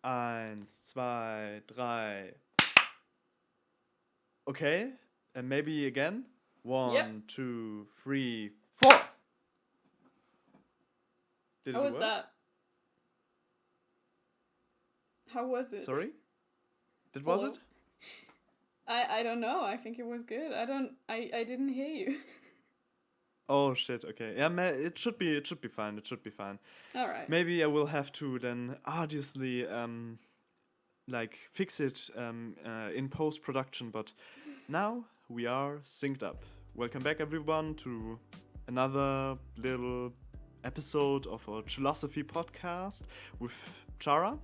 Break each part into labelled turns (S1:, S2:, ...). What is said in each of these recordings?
S1: Eins, zwei, drei. Okay, and maybe again.
S2: Yep.
S1: 1, 2, 3, 4. Did
S2: How
S1: it
S2: was
S1: work?
S2: that? How was it?
S1: Sorry? Was
S2: Hello?
S1: it?
S2: I don't know. I think it was good. I didn't hear you.
S1: Oh shit, okay. Yeah, it should be fine. It should be fine.
S2: All right.
S1: Maybe I will have to then arduously fix it in post production, but now we are synced up. Welcome back everyone to another little episode of our Chillosophy podcast with Chara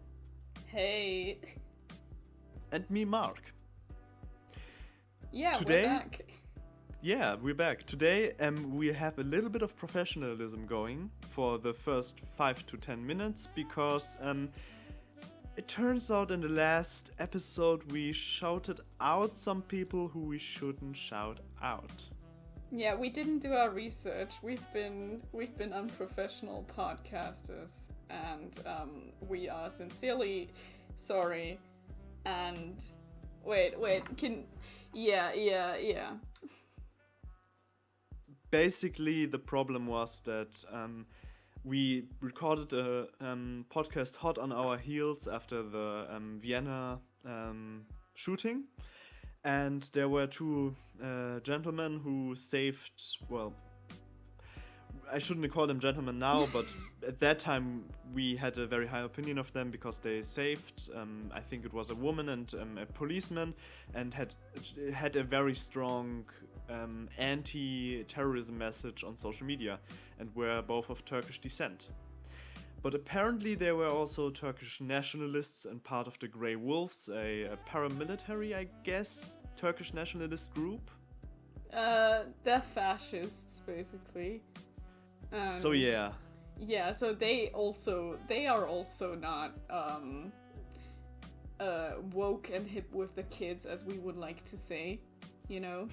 S2: Hey.
S1: and me, Marc.
S2: Yeah,
S1: Today,
S2: we're back.
S1: Yeah, we're back. Today we have a little bit of professionalism going for the first 5 to 10 minutes because it turns out in the last episode we shouted out some people who we shouldn't shout out.
S2: Yeah, we didn't do our research. We've been unprofessional podcasters, and we are sincerely sorry. And wait, yeah.
S1: Basically, the problem was that we recorded a podcast hot on our heels after the Vienna shooting, and there were two gentlemen who saved, well, I shouldn't call them gentlemen now, but at that time we had a very high opinion of them because they saved, I think it was a woman and a policeman, and had a very strong anti-terrorism message on social media, and were both of Turkish descent. But apparently there were also Turkish nationalists and part of the Grey Wolves, a paramilitary, I guess, Turkish nationalist group.
S2: They're fascists, basically.
S1: So yeah.
S2: Yeah, so they are also not woke and hip with the kids as we would like to say, you know?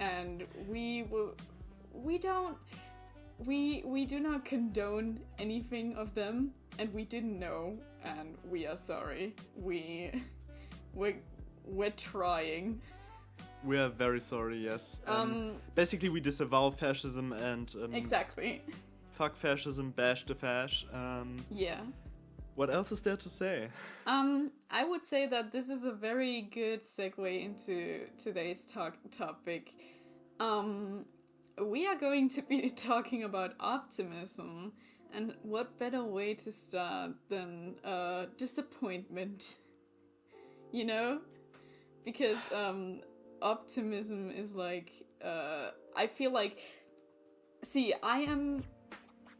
S2: And we do not condone anything of them, and we didn't know, and we are sorry. We're trying.
S1: We are very sorry, yes. Basically, we disavow fascism and...
S2: exactly.
S1: Fuck fascism, bash the fash.
S2: Yeah.
S1: What else is there to say?
S2: I would say that this is a very good segue into today's topic. We are going to be talking about optimism, and what better way to start than disappointment, you know? Because optimism is like, I feel like, see, I am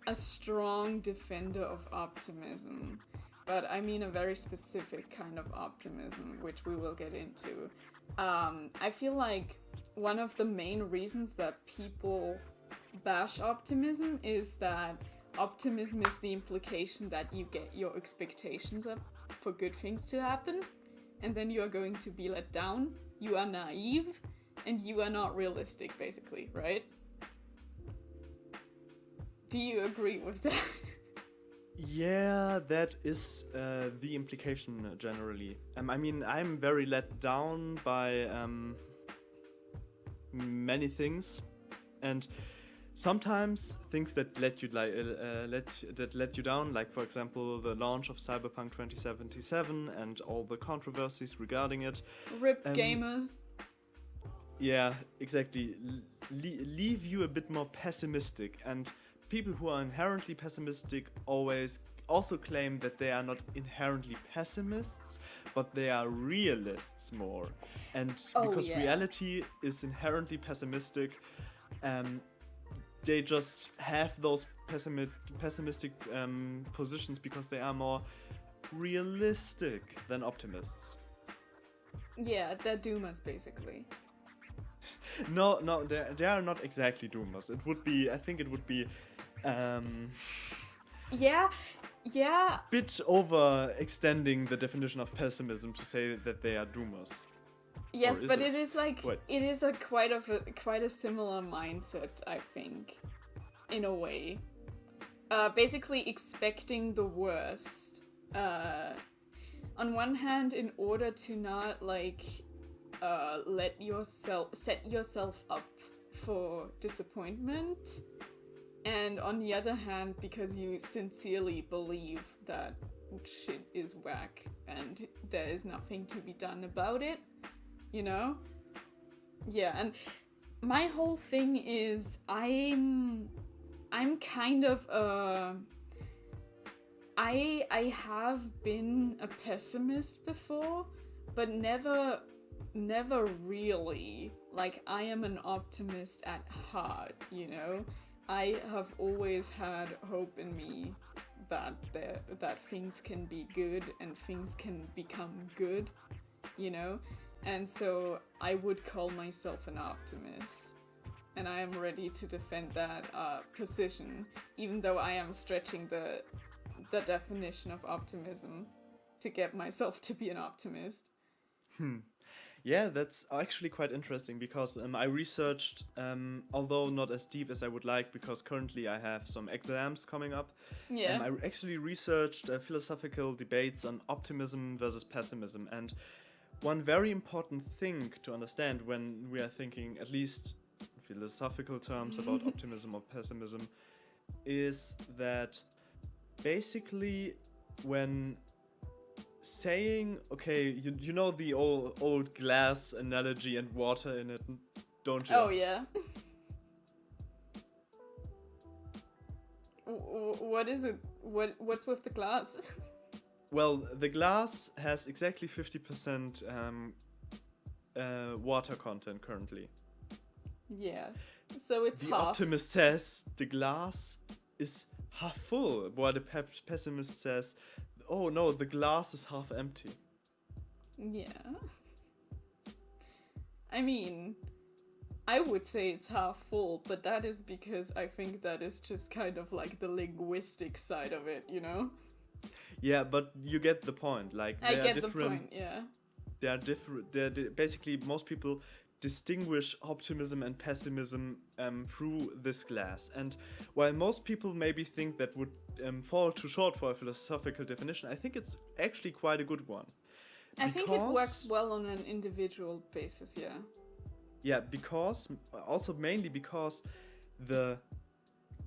S2: a strong defender of optimism, but I mean a very specific kind of optimism, which we will get into. I feel like one of the main reasons that people bash optimism is that optimism is the implication that you get your expectations up for good things to happen, and then you are going to be let down, you are naive, and you are not realistic, basically, right? Do you agree with that?
S1: Yeah, that is the implication generally. I mean, I'm very let down by many things, and sometimes things that let you down, like for example the launch of Cyberpunk 2077 and all the controversies regarding it.
S2: RIP gamers.
S1: Yeah, exactly. Leave you a bit more pessimistic, and people who are inherently pessimistic always also claim that they are not inherently pessimists, but they are realists more. And because reality is inherently pessimistic, they just have those pessimistic positions because they are more realistic than optimists.
S2: Yeah, they're doomers, basically.
S1: No, they are not exactly doomers. I think it would be
S2: Yeah.
S1: bit overextending the definition of pessimism to say that they are doomers.
S2: Yes, but it is like it is quite a similar mindset, I think, in a way. Basically expecting the worst. on one hand, in order to not like set yourself up for disappointment, and on the other hand, because you sincerely believe that shit is whack and there is nothing to be done about it, you know? Yeah, and my whole thing is I'm kind of I have been a pessimist before, but never really. Like, I am an optimist at heart, you know? I have always had hope in me that things can be good and things can become good, you know? And so I would call myself an optimist. And I am ready to defend that position, even though I am stretching the definition of optimism to get myself to be an optimist.
S1: Yeah, that's actually quite interesting because I researched, although not as deep as I would like, because currently I have some exams coming up.
S2: Yeah.
S1: I actually researched philosophical debates on optimism versus pessimism. And one very important thing to understand when we are thinking, at least philosophical terms, about optimism or pessimism, is that basically when saying, okay, you know the old glass analogy and water in it, don't you?
S2: Oh, yeah. What is it? What's with the glass?
S1: Well, the glass has exactly 50% water content currently.
S2: Yeah. So it's
S1: The
S2: half.
S1: optimist says the glass is half full, while the pessimist says, oh no, the glass is half empty.
S2: Yeah. I mean, I would say it's half full, but that is because I think that is just kind of like the linguistic side of it, you know?
S1: Yeah, but you get the point. Like,
S2: I get the point, yeah.
S1: They are different. Basically, most people distinguish optimism and pessimism through this glass. And while most people maybe think that would fall too short for a philosophical definition, I think it's actually quite a good one.
S2: I think it works well on an individual basis, yeah.
S1: Yeah, because, also mainly because the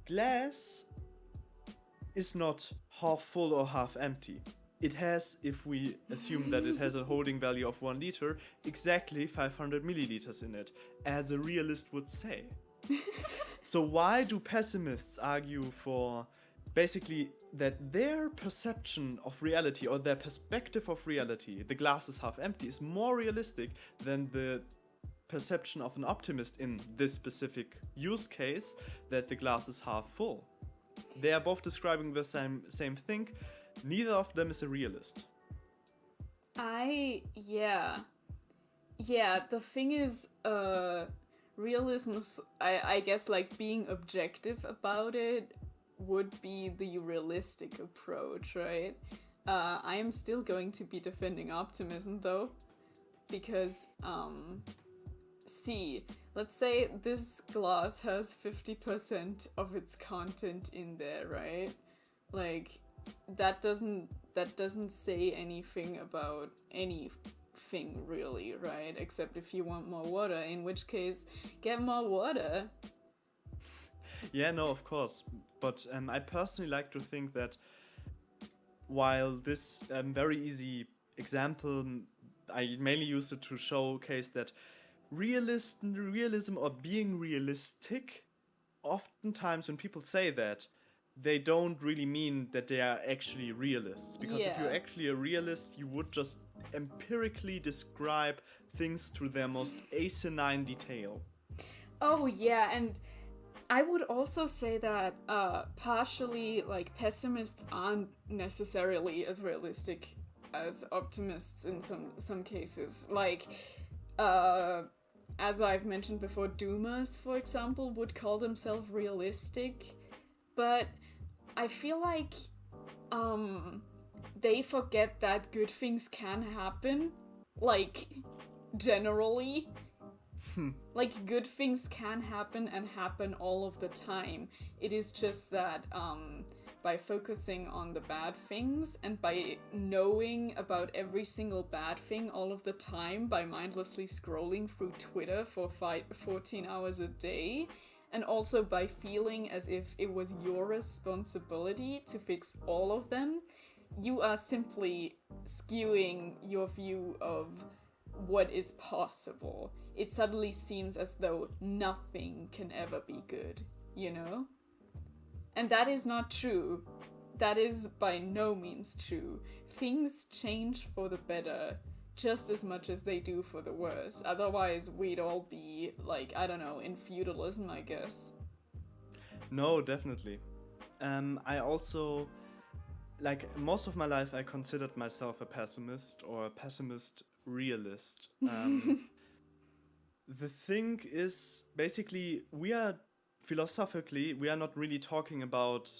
S1: glass is not half full or half empty. It has, if we assume that it has a holding value of 1 liter, exactly 500 milliliters in it, as a realist would say. So why do pessimists argue for basically that their perception of reality or their perspective of reality, the glass is half empty, is more realistic than the perception of an optimist in this specific use case, that the glass is half full? They are both describing the same thing. Neither of them is a realist.
S2: Yeah, the thing is, realism is, I guess, like, being objective about it would be the realistic approach, right? I am still going to be defending optimism, though, because, let's say this glass has 50% of its content in there, right? Like, that doesn't say anything about anything really, right? Except if you want more water, in which case, get more water.
S1: Yeah, no, of course. But I personally like to think that while this very easy example, I mainly use it to showcase that realism or being realistic, oftentimes when people say that, they don't really mean that they are actually realists. Because if you're actually a realist, you would just empirically describe things to their most asinine detail.
S2: Oh, yeah, and I would also say that partially, like, pessimists aren't necessarily as realistic as optimists in some cases. Like, as I've mentioned before, doomers, for example, would call themselves realistic, but I feel like they forget that good things can happen, like, generally. Like, good things can happen and happen all of the time. It is just that by focusing on the bad things and by knowing about every single bad thing all of the time by mindlessly scrolling through Twitter for 14 hours a day, and also by feeling as if it was your responsibility to fix all of them, you are simply skewing your view of what is possible. It suddenly seems as though nothing can ever be good, you know? And that is not true. That is by no means true. Things change for the better just as much as they do for the worse. Otherwise, we'd all be, like, I don't know, in feudalism, I guess.
S1: No, definitely. I also, like, most of my life I considered myself a pessimist or a pessimist realist. The thing is, basically, philosophically, we are not really talking about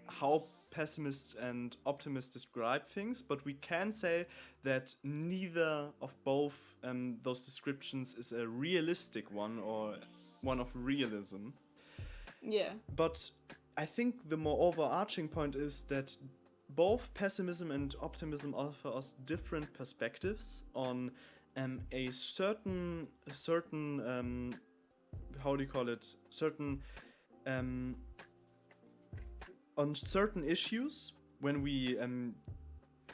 S1: how pessimists and optimists describe things, but we can say that neither of both those descriptions is a realistic one or one of realism.
S2: Yeah.
S1: But I think the more overarching point is that both pessimism and optimism offer us different perspectives on a certain how do you call it? On certain issues, when we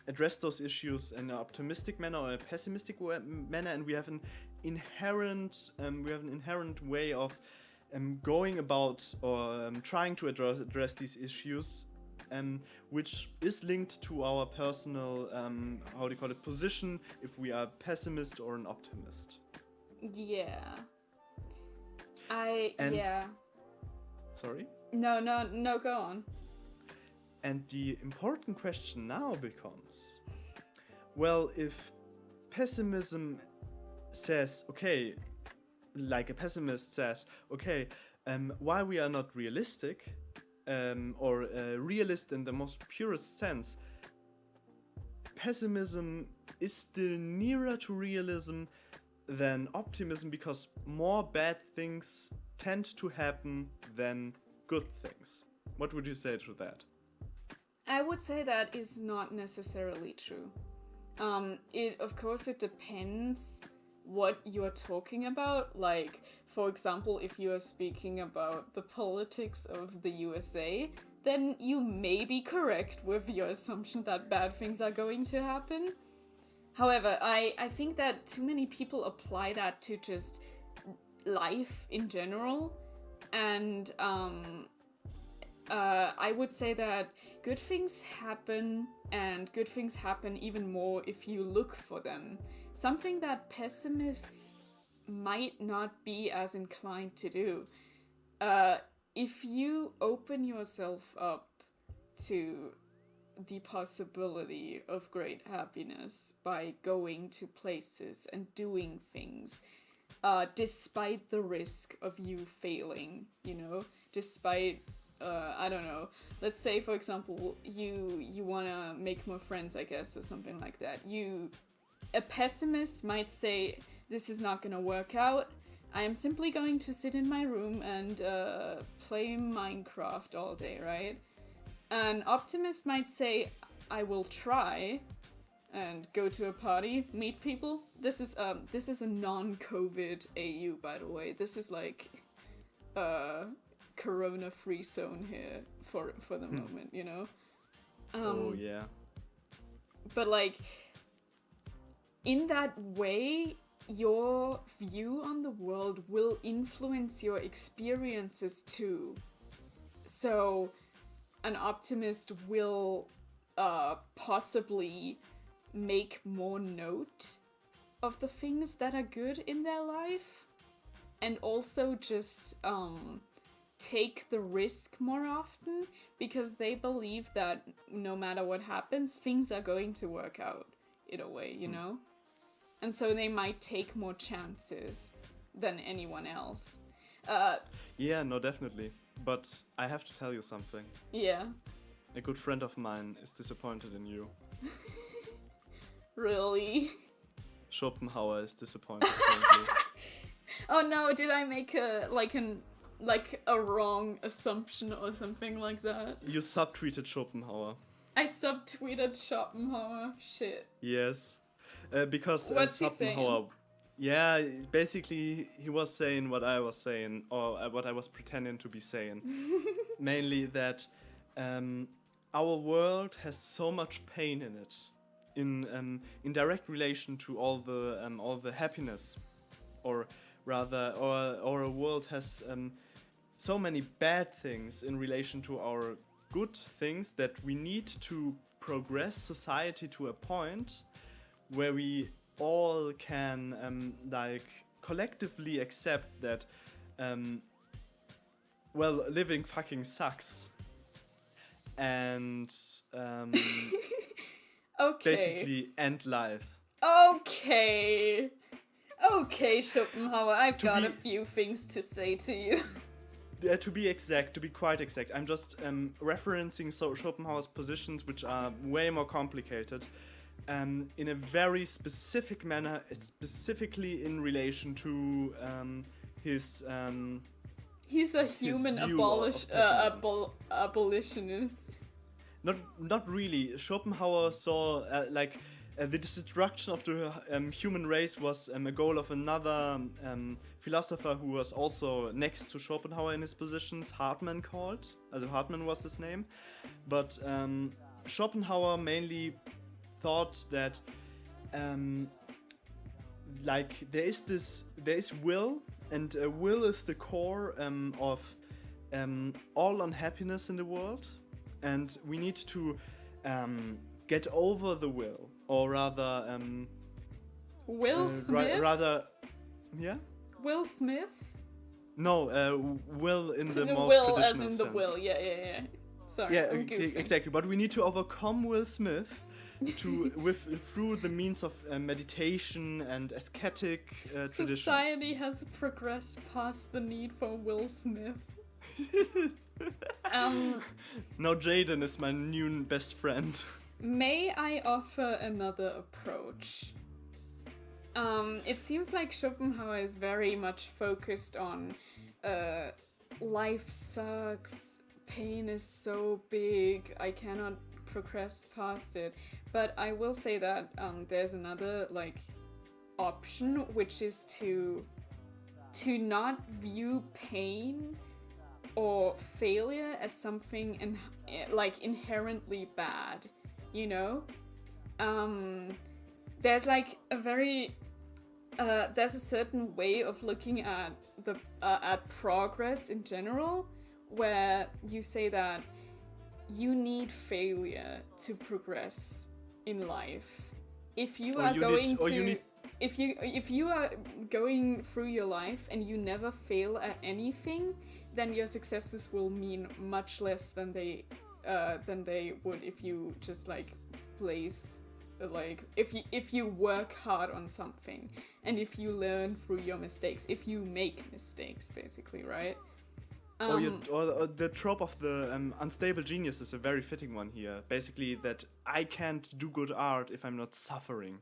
S1: address those issues in an optimistic manner or a pessimistic manner, and we have an inherent way of going about or trying to address these issues, which is linked to our personal how do you call it, position, if we are a pessimist or an optimist.
S2: Yeah.
S1: Sorry?
S2: No, go on.
S1: And the important question now becomes, well, if pessimism says, okay, like a pessimist says, okay, why we are not realistic, or realist in the most purest sense, pessimism is still nearer to realism than optimism because more bad things tend to happen than good things. What would you say to that?
S2: I would say that is not necessarily true. Of course, it depends what you're talking about. Like, for example, if you are speaking about the politics of the USA, then you may be correct with your assumption that bad things are going to happen. However, I think that too many people apply that to just life in general, and I would say that good things happen, and good things happen even more if you look for them. Something that pessimists might not be as inclined to do. If you open yourself up to the possibility of great happiness by going to places and doing things, despite the risk of you failing, you know, despite I don't know, let's say for example you want to make more friends, I guess, or something like that. A pessimist might say, this is not gonna work out, I am simply going to sit in my room and play Minecraft all day, right? An optimist might say, I will try and go to a party, meet people. This is a non-COVID AU, by the way. This is like corona-free zone here for the moment, you know?
S1: Oh, yeah.
S2: But, like, in that way, your view on the world will influence your experiences too. So, an optimist will possibly make more note of the things that are good in their life, and also just take the risk more often, because they believe that no matter what happens, things are going to work out in a way, you know? And so they might take more chances than anyone else.
S1: Yeah, no, definitely. But I have to tell you something.
S2: Yeah.
S1: A good friend of mine is disappointed in you.
S2: Really?
S1: Schopenhauer is disappointed currently.
S2: Oh no, did I make an like a wrong assumption or something like that.
S1: You subtweeted Schopenhauer.
S2: I subtweeted Schopenhauer. Shit.
S1: Yes. Because
S2: What's he
S1: Schopenhauer...
S2: saying?
S1: Yeah, basically he was saying what I was saying, or what I was pretending to be saying. Mainly that our world has so much pain in it, in direct relation to all the happiness, or rather, our world has so many bad things in relation to our good things that we need to progress society to a point where we all can like collectively accept that well, living fucking sucks, and
S2: Okay.
S1: basically end life.
S2: Okay. Okay, Schopenhauer, I've got a few things to say to you.
S1: To be quite exact, I'm just referencing Schopenhauer's positions, which are way more complicated, in a very specific manner, specifically in relation to his.
S2: He's a human
S1: view of
S2: abolitionist.
S1: Not really. Schopenhauer saw the destruction of the human race was a goal of another philosopher who was also next to Schopenhauer in his positions, Hartmann called. Also Hartmann was his name. But Schopenhauer mainly thought that there is will, and will is the core of all unhappiness in the world, and we need to get over the will, or rather
S2: Will Smith?
S1: Yeah?
S2: Will Smith?
S1: No, will in the
S2: The
S1: most
S2: will
S1: traditional
S2: as in
S1: sense.
S2: the will, yeah. Sorry,
S1: Yeah,
S2: I'm goofing.
S1: exactly. But we need to overcome Will Smith through the means of meditation and ascetic traditions.
S2: Society has progressed past the need for Will Smith.
S1: Now Jaden is my new best friend.
S2: May I offer another approach? It seems like Schopenhauer is very much focused on life sucks, pain is so big, I cannot progress past it. But I will say that there's another option, which is to not view pain or failure as something inherently bad, you know? There's there's a certain way of looking at at progress in general, where you say that you need failure to progress in life. If you are if you are going through your life and you never fail at anything, then your successes will mean much less than they would if you just place if you work hard on something, and if you learn through your mistakes, if you make mistakes, basically, right?
S1: Or the trope of the unstable genius is a very fitting one here. Basically, that I can't do good art if I'm not suffering.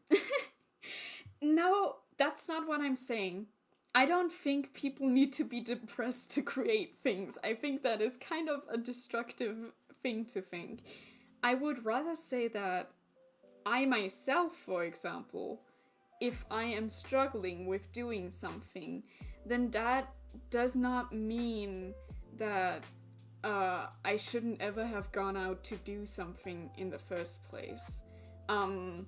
S2: No, that's not what I'm saying. I don't think people need to be depressed to create things. I think that is kind of a destructive thing to think. I would rather say that I myself, for example, if I am struggling with doing something, then that does not mean that I shouldn't ever have gone out to do something in the first place. And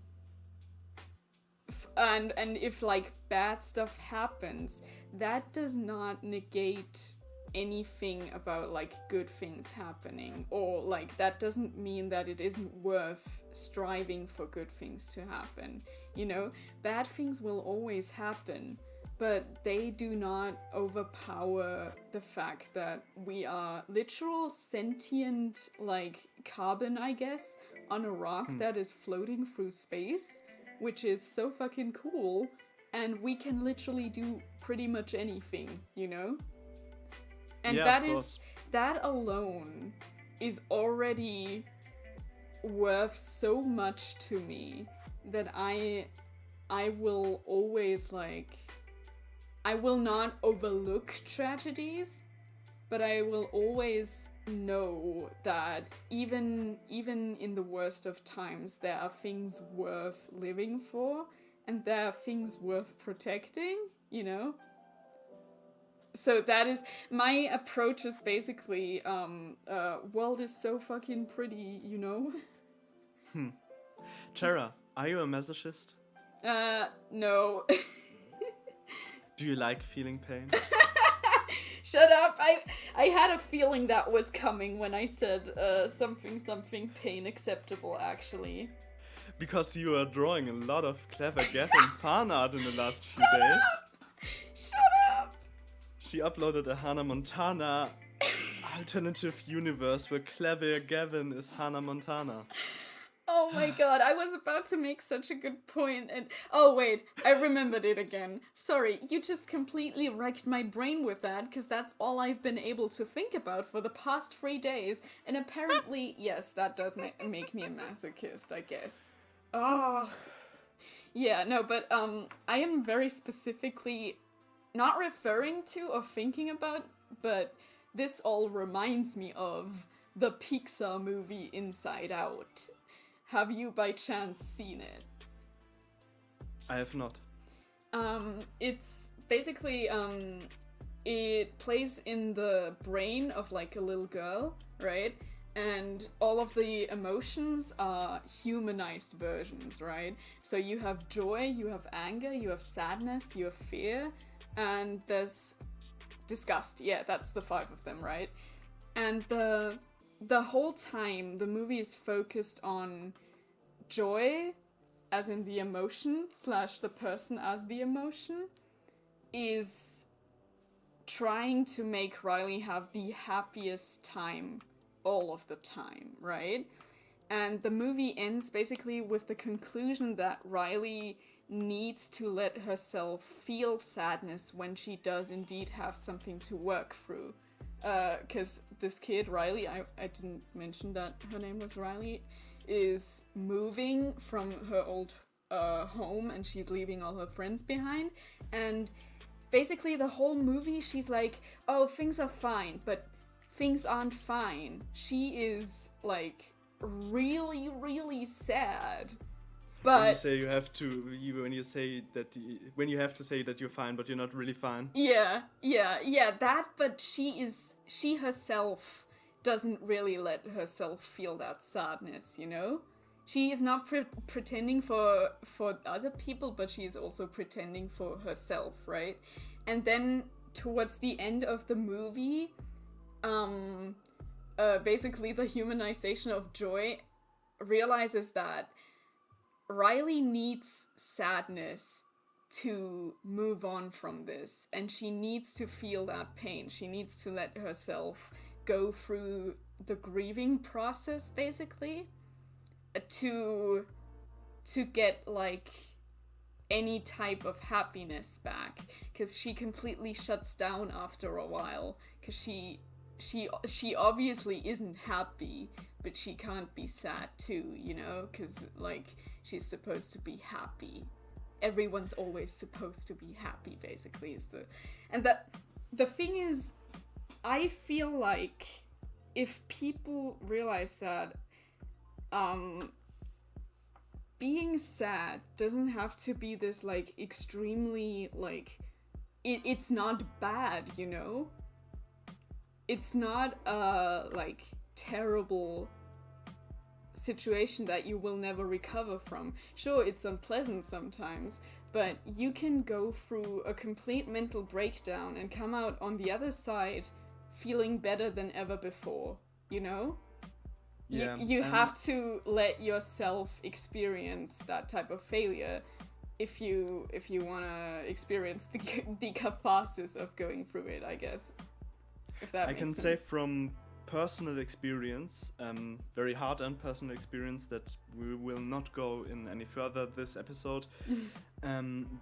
S2: if bad stuff happens, that does not negate anything about good things happening, or that doesn't mean that it isn't worth striving for good things to happen. You know, bad things will always happen, but they do not overpower the fact that we are literal sentient carbon, I guess, on a rock that is floating through space, which is so fucking cool, and we can literally do pretty much anything, you know? And
S1: yeah,
S2: that alone is already worth so much to me that I will always I will not overlook tragedies, but I will always know that even in the worst of times, there are things worth living for, and there are things worth protecting, you know? So that is, my approach is basically, world is so fucking pretty, you know?
S1: Tara, are you a masochist?
S2: No.
S1: Do you like feeling pain?
S2: Shut up! I had a feeling that was coming when I said something pain acceptable, actually.
S1: Because you are drawing a lot of clever Gavin fan art in the last few days.
S2: Shut up!
S1: She uploaded a Hannah Montana alternative universe where clever Gavin is Hannah Montana.
S2: Oh my god, I was about to make such a good point and... Oh wait, I remembered it again. Sorry, you just completely wrecked my brain with that, because that's all I've been able to think about for the past 3 days, and apparently, yes, that does make me a masochist, I guess. Oh. Yeah, no, but I am very specifically not referring to or thinking about, but this all reminds me of the Pixar movie Inside Out. Have you by chance seen it?
S1: I have not.
S2: It's basically, it plays in the brain of like a little girl, right? And all of the emotions are humanized versions, right? So you have joy, you have anger, you have sadness, you have fear, and there's disgust. Yeah, that's the 5 of them, right? And the whole time, the movie is focused on joy, as in the emotion, / the person as the emotion, is trying to make Riley have the happiest time all of the time, right? And the movie ends basically with the conclusion that Riley needs to let herself feel sadness when she does indeed have something to work through. Because this kid, Riley, I didn't mention that her name was Riley, is moving from her old home, and she's leaving all her friends behind. And basically the whole movie, she's like, oh, things are fine, but things aren't fine. She is, like, really, really sad. But
S1: when you say you have to, when you have to say that you're fine, but you're not really fine.
S2: Yeah, that, but she herself doesn't really let herself feel that sadness, you know? She is not pretending for other people, but she is also pretending for herself, right? And then towards the end of the movie, basically the humanization of joy realizes that Riley needs sadness to move on from this, and she needs to feel that pain. She needs to let herself go through the grieving process, basically, to get, like, any type of happiness back, because she completely shuts down after a while, because she obviously isn't happy, but she can't be sad too, you know, because, like, she's supposed to be happy. Everyone's always supposed to be happy, basically, and the thing is, I feel like if people realize that being sad doesn't have to be this, like, extremely, like, it's not bad, you know? It's not a, like, terrible situation that you will never recover from. Sure, it's unpleasant sometimes, but you can go through a complete mental breakdown and come out on the other side feeling better than ever before, you know?
S1: Yeah,
S2: you have to let yourself experience that type of failure if you want to experience the catharsis of going through it, I guess. If that makes sense.
S1: I can say from personal experience, very hard-earned personal experience that we will not go in any further this episode,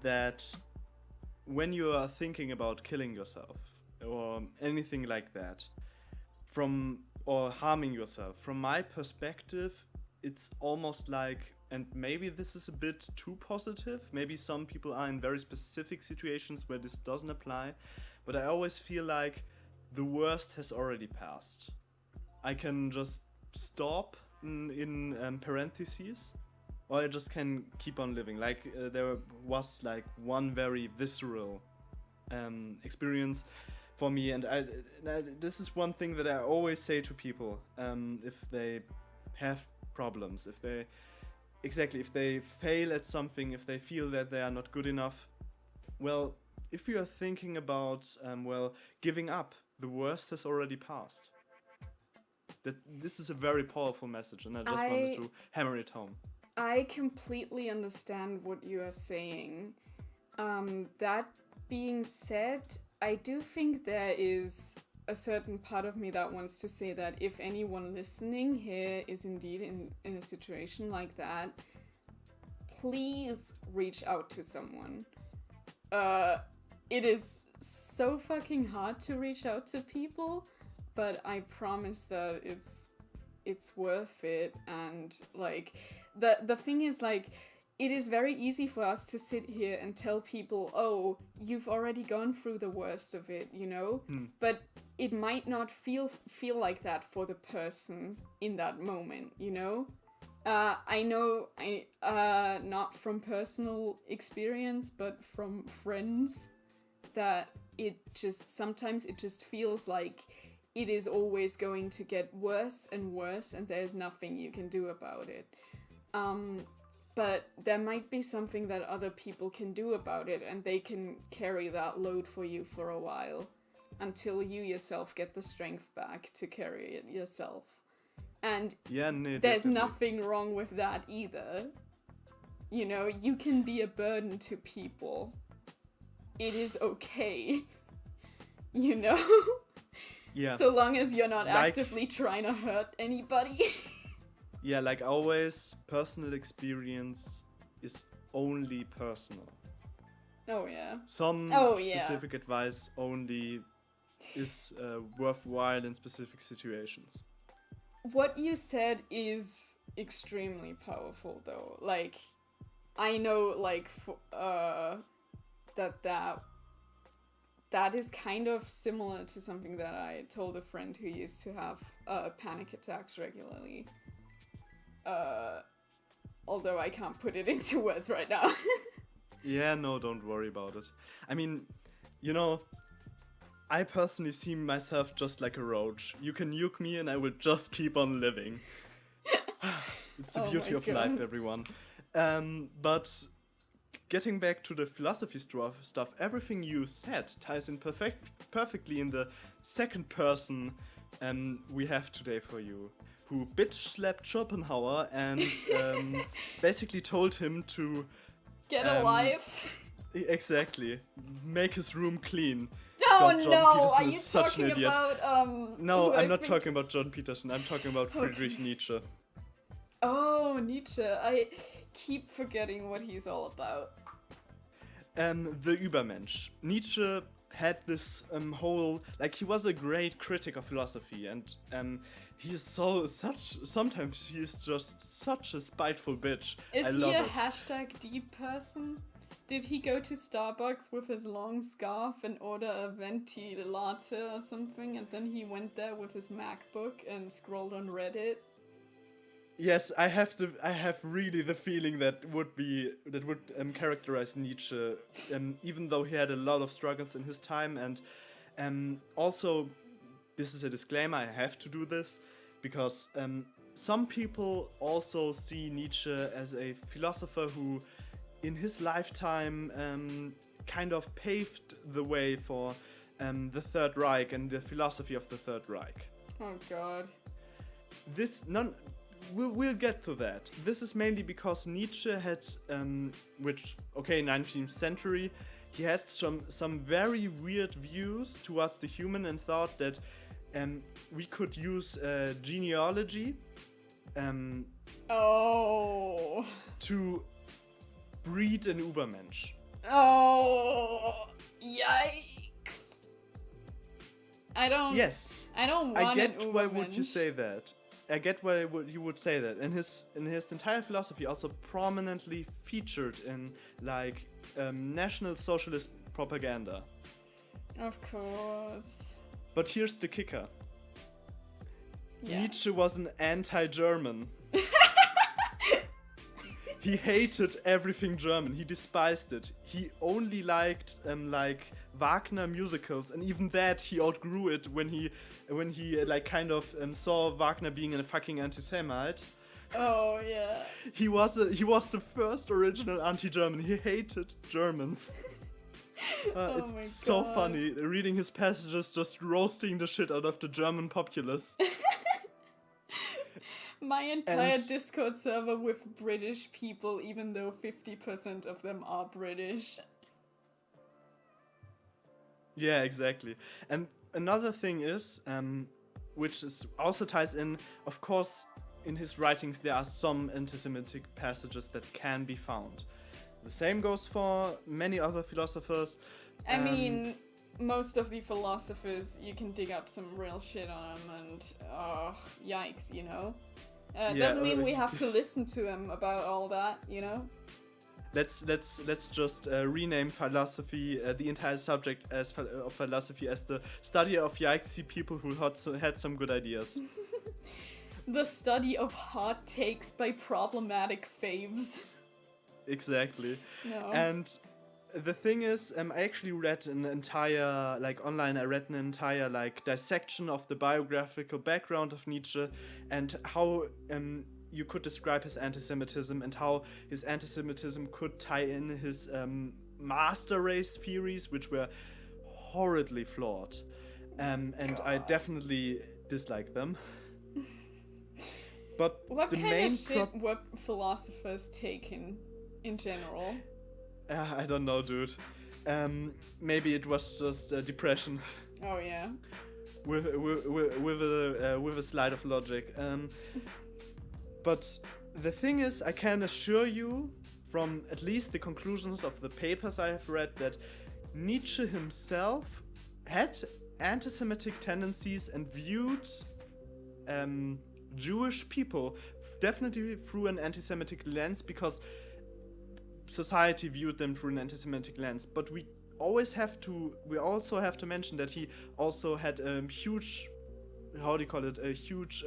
S1: that when you are thinking about killing yourself or anything like that, or harming yourself, from my perspective, it's almost like, and maybe this is a bit too positive, maybe some people are in very specific situations where this doesn't apply, but I always feel like the worst has already passed. I can just stop in parentheses, or I just can keep on living. Like there was like one very visceral experience for me, and this is one thing that I always say to people if they have problems, if they fail at something, if they feel that they are not good enough. Well, if you are thinking about giving up, the worst has already passed. That this is a very powerful message, and I just wanted to hammer it home.
S2: I completely understand what you are saying. That being said, I do think there is a certain part of me that wants to say that if anyone listening here is indeed in a situation like that, please reach out to someone. It is so fucking hard to reach out to people, but I promise that it's worth it. And like the thing is, like, it is very easy for us to sit here and tell people, oh, you've already gone through the worst of it, you know? But it might not feel like that for the person in that moment, you know? I know, not from personal experience, but from friends, that sometimes it just feels like it is always going to get worse and worse, and there's nothing you can do about it. But there might be something that other people can do about it, and they can carry that load for you for a while, until you yourself get the strength back to carry it yourself. And there's
S1: definitely
S2: nothing wrong with that either. You know, you can be a burden to people. It is okay. You know?
S1: Yeah.
S2: So long as you're not actively trying to hurt anybody.
S1: Yeah, like always, personal experience is only personal.
S2: Oh, yeah.
S1: Some specific advice only is worthwhile in specific situations.
S2: What you said is extremely powerful, though. Like, I know, like, that is kind of similar to something that I told a friend who used to have panic attacks regularly. Although I can't put it into words right now.
S1: Yeah, no, don't worry about it. I mean, you know, I personally see myself just like a roach. You can nuke me and I will just keep on living. It's the beauty of life, everyone. But getting back to the philosophy stuff, everything you said ties in perfectly in the second person we have today for you, who bitch-slapped Schopenhauer and basically told him to...
S2: Get a life.
S1: Exactly. Make his room clean.
S2: Oh
S1: God,
S2: no, are you talking about...
S1: No, I'm not talking about John Peterson, I'm talking about Friedrich Nietzsche.
S2: Oh, Nietzsche. I keep forgetting what he's all about.
S1: The Übermensch. Nietzsche had this whole... Like, he was a great critic of philosophy, and he is sometimes he is just such a spiteful bitch.
S2: Is he a hashtag deep person? Did he go to Starbucks with his long scarf and order a venti latte or something, and then he went there with his MacBook and scrolled on Reddit?
S1: Yes, I have really the feeling that would characterize Nietzsche, even though he had a lot of struggles in his time, and also, this is a disclaimer, I have to do this, because some people also see Nietzsche as a philosopher who, in his lifetime, kind of paved the way for the Third Reich and the philosophy of the Third Reich.
S2: Oh God.
S1: We'll get to that. This is mainly because Nietzsche had, 19th century, he had some very weird views towards the human and thought that we could use genealogy to breed an Übermensch.
S2: Oh, yikes! I don't want
S1: I get
S2: an
S1: why
S2: Übermensch.
S1: would you say that. I get why you would say that. And his entire philosophy also prominently featured in National Socialist propaganda.
S2: Of course.
S1: But here's the kicker.
S2: Yeah.
S1: Nietzsche was an anti-German. He hated everything German. He despised it. He only liked like Wagner musicals, and even that he outgrew it when he like kind of saw Wagner being a fucking anti-Semite.
S2: Oh yeah.
S1: He was the first original anti-German. He hated Germans.
S2: Oh my
S1: it's so
S2: God.
S1: funny reading his passages, just roasting the shit out of the German populace.
S2: My entire
S1: And-
S2: Discord server with British people, even though 50% of them are British.
S1: Yeah, exactly. And another thing is, which is also ties in, of course, in his writings there are some anti-Semitic passages that can be found. The same goes for many other philosophers.
S2: I mean, most of the philosophers, you can dig up some real shit on them, and yikes, you know. Doesn't mean we have to listen to them about all that, you know.
S1: Let's just rename philosophy, the entire subject of philosophy, as the study of yikesy people who had some good ideas.
S2: The study of hot takes by problematic faves.
S1: Exactly.
S2: No.
S1: And the thing is, I actually read an entire, like online, I read an entire like dissection of the biographical background of Nietzsche and how you could describe his anti-Semitism and how his anti-Semitism could tie in his master race theories, which were horridly flawed. And I definitely dislike them. But
S2: What
S1: the
S2: kind
S1: main
S2: of shit were philosophers taking in general?
S1: I don't know, dude. Maybe it was just depression
S2: Oh yeah.
S1: with a slide of logic. But the thing is, I can assure you, from at least the conclusions of the papers I have read, that Nietzsche himself had anti-Semitic tendencies and viewed Jewish people definitely through an anti-Semitic lens, because society viewed them through an anti-Semitic lens. But we also have to mention that he also had a huge, a huge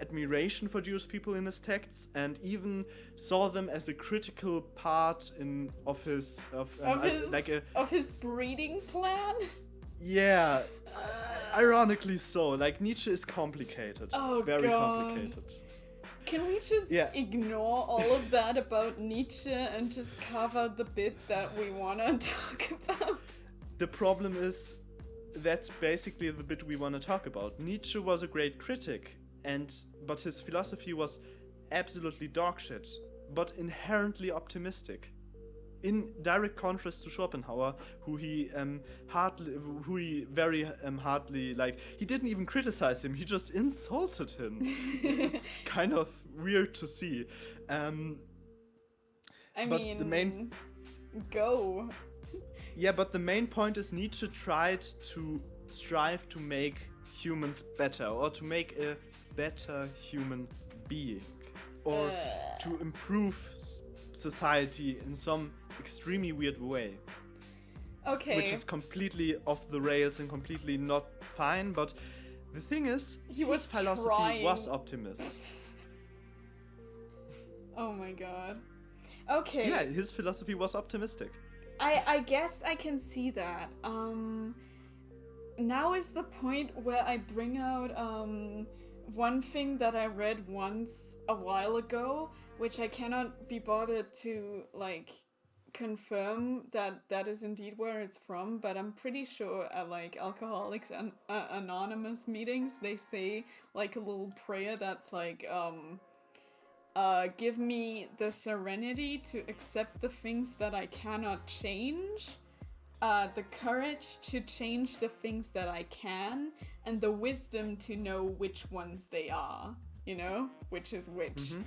S1: admiration for Jewish people in his texts, and even saw them as a critical part of his
S2: breeding plan.
S1: Yeah, ironically so. Like, Nietzsche is complicated.
S2: Oh,
S1: very
S2: God.
S1: complicated.
S2: Can we just ignore all of that about Nietzsche and just carve out the bit that we want to talk about?
S1: The problem is, that's basically the bit we want to talk about. Nietzsche was a great critic, but his philosophy was absolutely dogshit, but inherently optimistic. In direct contrast to Schopenhauer, who he very hardly, like, he didn't even criticize him, he just insulted him. It's kind of weird to see.
S2: Go.
S1: Yeah, but the main point is Nietzsche tried to strive to make humans better, or to make a better human being, or to improve society in some extremely weird way.
S2: Okay.
S1: Which is completely off the rails and completely not fine, but the thing is, his philosophy was optimist.
S2: Oh my god. Okay.
S1: Yeah, his philosophy was optimistic.
S2: I guess I can see that. Now is the point where I bring out one thing that I read once a while ago, which I cannot be bothered to like confirm that is indeed where it's from, but I'm pretty sure at like Alcoholics Anonymous meetings they say like a little prayer that's like give me the serenity to accept the things that I cannot change, the courage to change the things that I can, and the wisdom to know which ones they are, you know, which is which. Mm-hmm.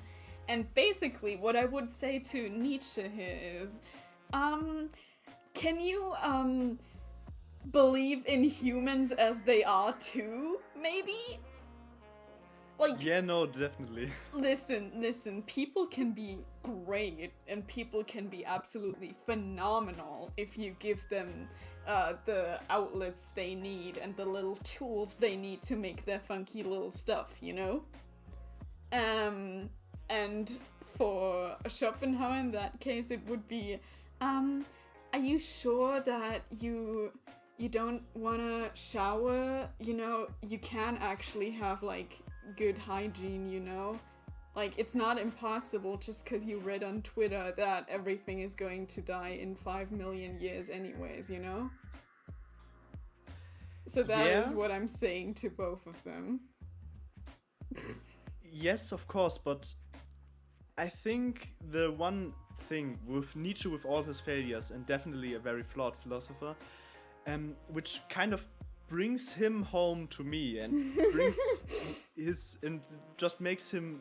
S2: And basically what I would say to Nietzsche here is, can you believe in humans as they are too, maybe? Like,
S1: Yeah, no, definitely.
S2: listen, people can be great and people can be absolutely phenomenal if you give them the outlets they need and the little tools they need to make their funky little stuff, you know? And for Schopenhauer in that case, it would be, are you sure that you don't wanna shower? You know, you can actually have, like, good hygiene, you know? Like, it's not impossible just because you read on Twitter that everything is going to die in 5 million years anyways, you know? So that is
S1: Yeah.
S2: what I'm saying to both of them.
S1: Yes, of course, but I think the one thing with Nietzsche, with all his failures, and definitely a very flawed philosopher, which kind of brings him home to me and brings and just makes him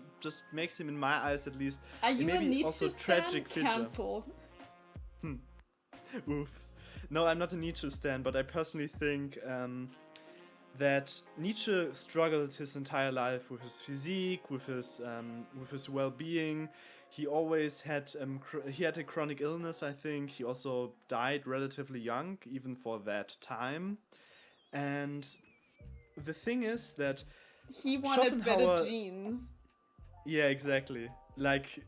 S1: in my eyes at least
S2: Are you a
S1: maybe
S2: Nietzsche
S1: also
S2: stan?
S1: tragic figure.
S2: Cancelled.
S1: Oof. No, I'm not a Nietzsche stan, but I personally think that Nietzsche struggled his entire life with his physique, with his well-being. He always had he had a chronic illness. I think he also died relatively young, even for that time. And the thing is that
S2: He wanted better
S1: Schopenhauer,
S2: genes.
S1: yeah, exactly. Like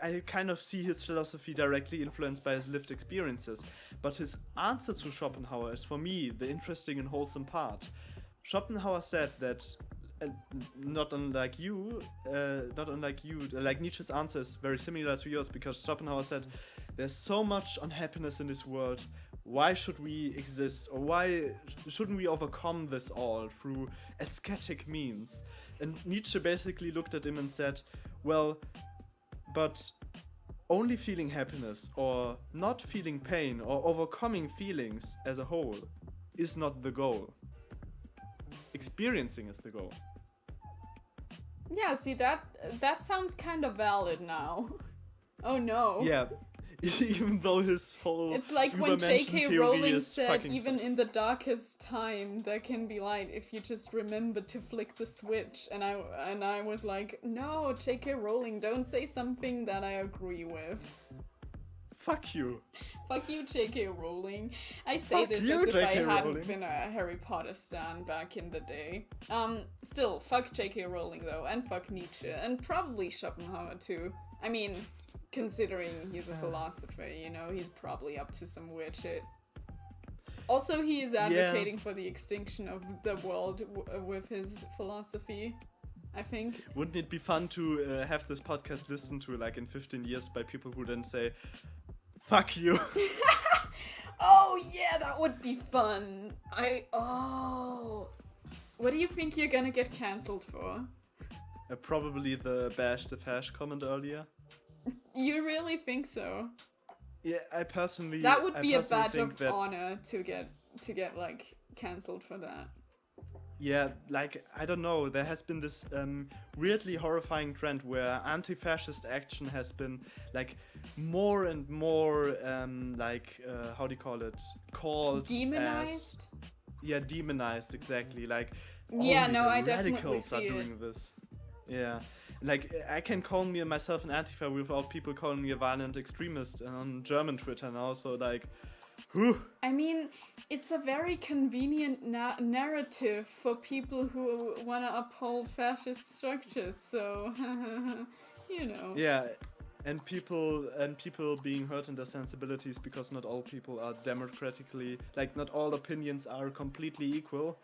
S1: I kind of see his philosophy directly influenced by his lived experiences. But his answer to Schopenhauer is, for me, the interesting and wholesome part. Schopenhauer said that, not unlike you, like Nietzsche's answer is very similar to yours, because Schopenhauer said, there's so much unhappiness in this world. Why should we exist? Or why shouldn't we overcome this all through ascetic means? And Nietzsche basically looked at him and said, well, but only feeling happiness or not feeling pain or overcoming feelings as a whole is not the goal. Experiencing is the goal.
S2: Yeah, see, that sounds kind of valid now. Oh no.
S1: Yeah, even though his whole
S2: It's like when
S1: Übermenschen
S2: J.K.
S1: theory
S2: Rowling
S1: is
S2: said,
S1: fucking
S2: even
S1: sus.
S2: in the darkest time, there can be light if you just remember to flick the switch. And I was like, no, J.K. Rowling, don't say something that I agree with.
S1: Fuck you.
S2: Fuck you, J.K. Rowling. I say
S1: Fuck
S2: this
S1: you,
S2: as if I
S1: J.K.
S2: hadn't
S1: Rowling.
S2: been a Harry Potter stan back in the day. Still, fuck J.K. Rowling though, and fuck Nietzsche, and probably Schopenhauer too. I mean, considering he's a philosopher, you know, he's probably up to some weird shit. Also, he is advocating for the extinction of the world with his philosophy, I think.
S1: Wouldn't it be fun to have this podcast listened to like in 15 years by people who then say, fuck you?
S2: Oh yeah, that would be fun. What do you think you're gonna get cancelled for?
S1: Probably the bash the fash comment earlier.
S2: You really think so?
S1: Yeah, I personally.
S2: That would be a
S1: personally
S2: badge
S1: think
S2: of
S1: that,
S2: honor to get like cancelled for that.
S1: Yeah, like, I don't know, there has been this weirdly horrifying trend where anti-fascist action has been, like, more and more, how do you call it? Called
S2: Demonized?
S1: Yeah, demonized, exactly. Like,
S2: Yeah,
S1: only
S2: no,
S1: the
S2: I definitely
S1: radicals are
S2: see it.
S1: doing this. Yeah. Like, I can call myself an Antifa without people calling me a violent extremist on German Twitter now, so, like, whew.
S2: I mean, it's a very convenient narrative for people who want to uphold fascist structures, so, you know.
S1: Yeah, and people being hurt in their sensibilities because not all people are democratically, like, not all opinions are completely equal.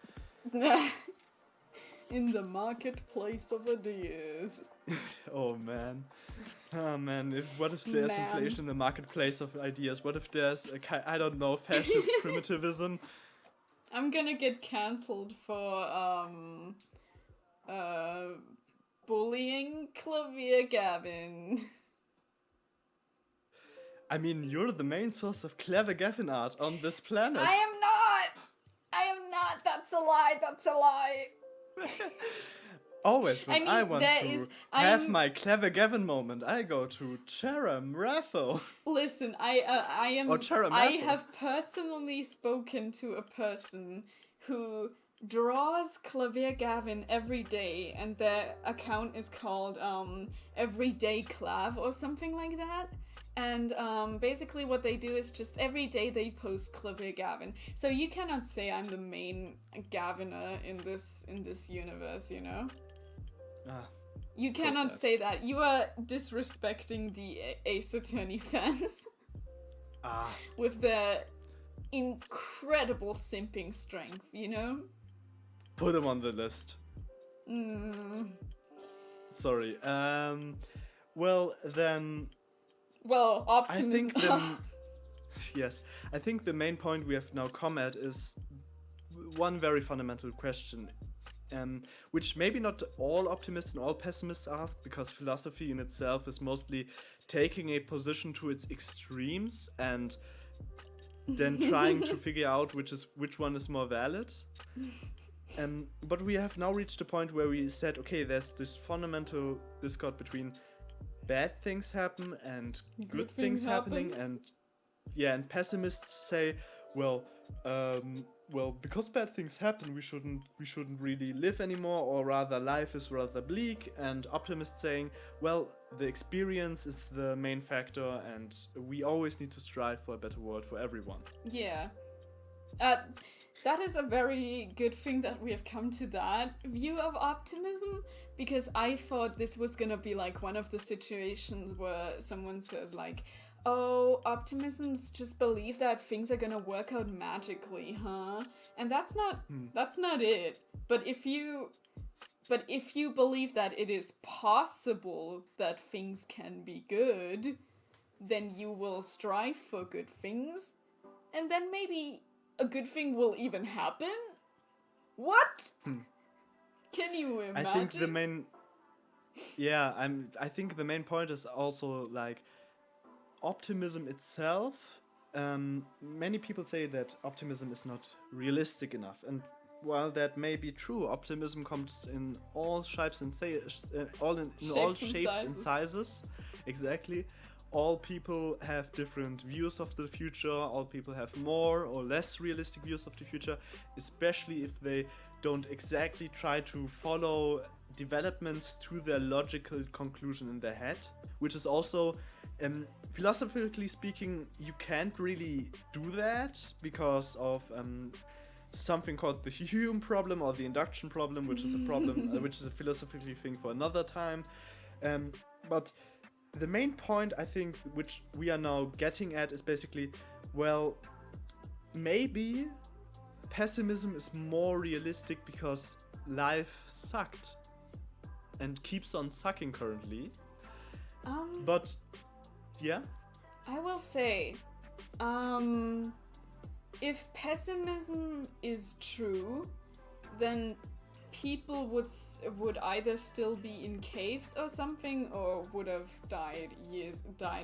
S2: In the marketplace of ideas.
S1: Oh man. What if there's inflation in the marketplace of ideas? What if there's I don't know, fascist primitivism?
S2: I'm gonna get cancelled for bullying Clavier Gavin.
S1: I mean, you're the main source of clever Gavin art on this planet.
S2: I am not. That's a lie.
S1: Always when I want to have
S2: I'm-
S1: my clever Gavin moment, I go to Cheram Raffle.
S2: Listen, I am.
S1: Or Chara
S2: I
S1: Maple.
S2: have personally spoken to a person who draws Clavier Gavin every day, and their account is called Everyday Clav or something like that. And basically what they do is just every day they post Clavier Gavin. So you cannot say I'm the main Gaviner in this universe, you know? You cannot say that. You are disrespecting the Ace Attorney fans. With their incredible simping strength, you know?
S1: Put him on the list. Sorry. Well, then...
S2: Well, Optimism...
S1: Yes. I think the main point we have now come at is one very fundamental question, which maybe not all optimists and all pessimists ask, because philosophy in itself is mostly taking a position to its extremes and then trying to figure out which one is more valid. But we have now reached a point where we said, okay, there's this fundamental discord between bad things happen and good things happening, and pessimists say, well, because bad things happen, we shouldn't really live anymore, or rather life is rather bleak. And optimists saying, well, the experience is the main factor and we always need to strive for a better world for everyone.
S2: Yeah. That is a very good thing that we have come to that view of optimism, because I thought this was gonna be like one of the situations where someone says like, oh, optimisms just believe that things are gonna work out magically, huh? And that's not it. But if you believe that it is possible that things can be good, then you will strive for good things, and then maybe a good thing will even happen? What? Can you imagine?
S1: I think the main point is also like optimism itself. Many people say that optimism is not realistic enough, and while that may be true, optimism comes in all shapes and sizes. Exactly. All people have different views of the future. All people have more or less realistic views of the future, especially if they don't exactly try to follow developments to their logical conclusion in their head, which is also, philosophically speaking, you can't really do that because of something called the Hume problem or the induction problem, which is a problem, which is a philosophical thing for another time. But the main point, I think, which we are now getting at is basically, well, maybe pessimism is more realistic because life sucked and keeps on sucking currently. But, yeah?
S2: I will say, if pessimism is true, then people would either still be in caves or something, or would have died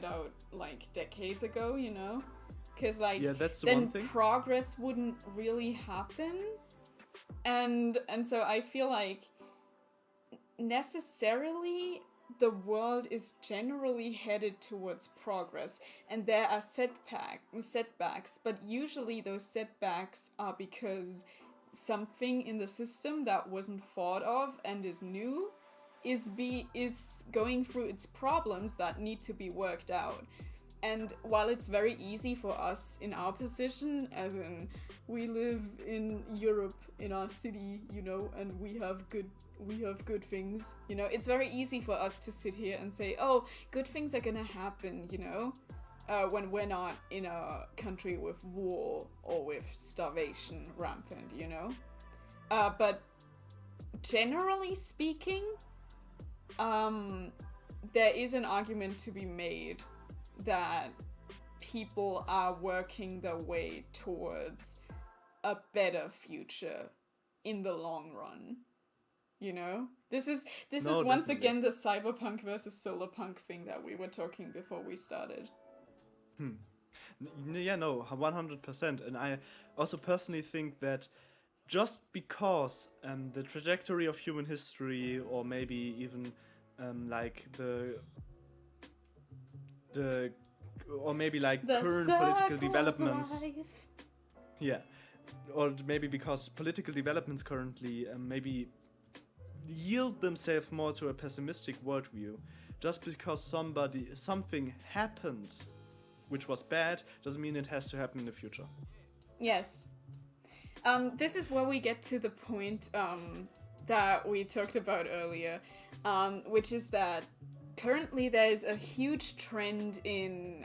S2: out like decades ago, you know? Because like
S1: that's
S2: then
S1: one thing.
S2: Progress wouldn't really happen, and so I feel like necessarily the world is generally headed towards progress, and there are setbacks, but usually those setbacks are because something in the system that wasn't thought of and is new is going through its problems that need to be worked out. And while it's very easy for us in our position, as in we live in Europe in our city, you know, and we have good things, you know, it's very easy for us to sit here and say, oh, good things are gonna happen, you know, when we're not in a country with war or with starvation rampant, you know? But generally speaking, there is an argument to be made that people are working their way towards a better future in the long run, you know? This is once again the cyberpunk versus solarpunk thing that we were talking before we started.
S1: Yeah, no, 100%. And I also personally think that just because the trajectory of human history, or maybe even like the current political developments, or maybe because political developments currently maybe yield themselves more to a pessimistic worldview. Just because something happened which was bad doesn't mean it has to happen in the future.
S2: Yes. This is where we get to the point that we talked about earlier, which is that currently there's a huge trend in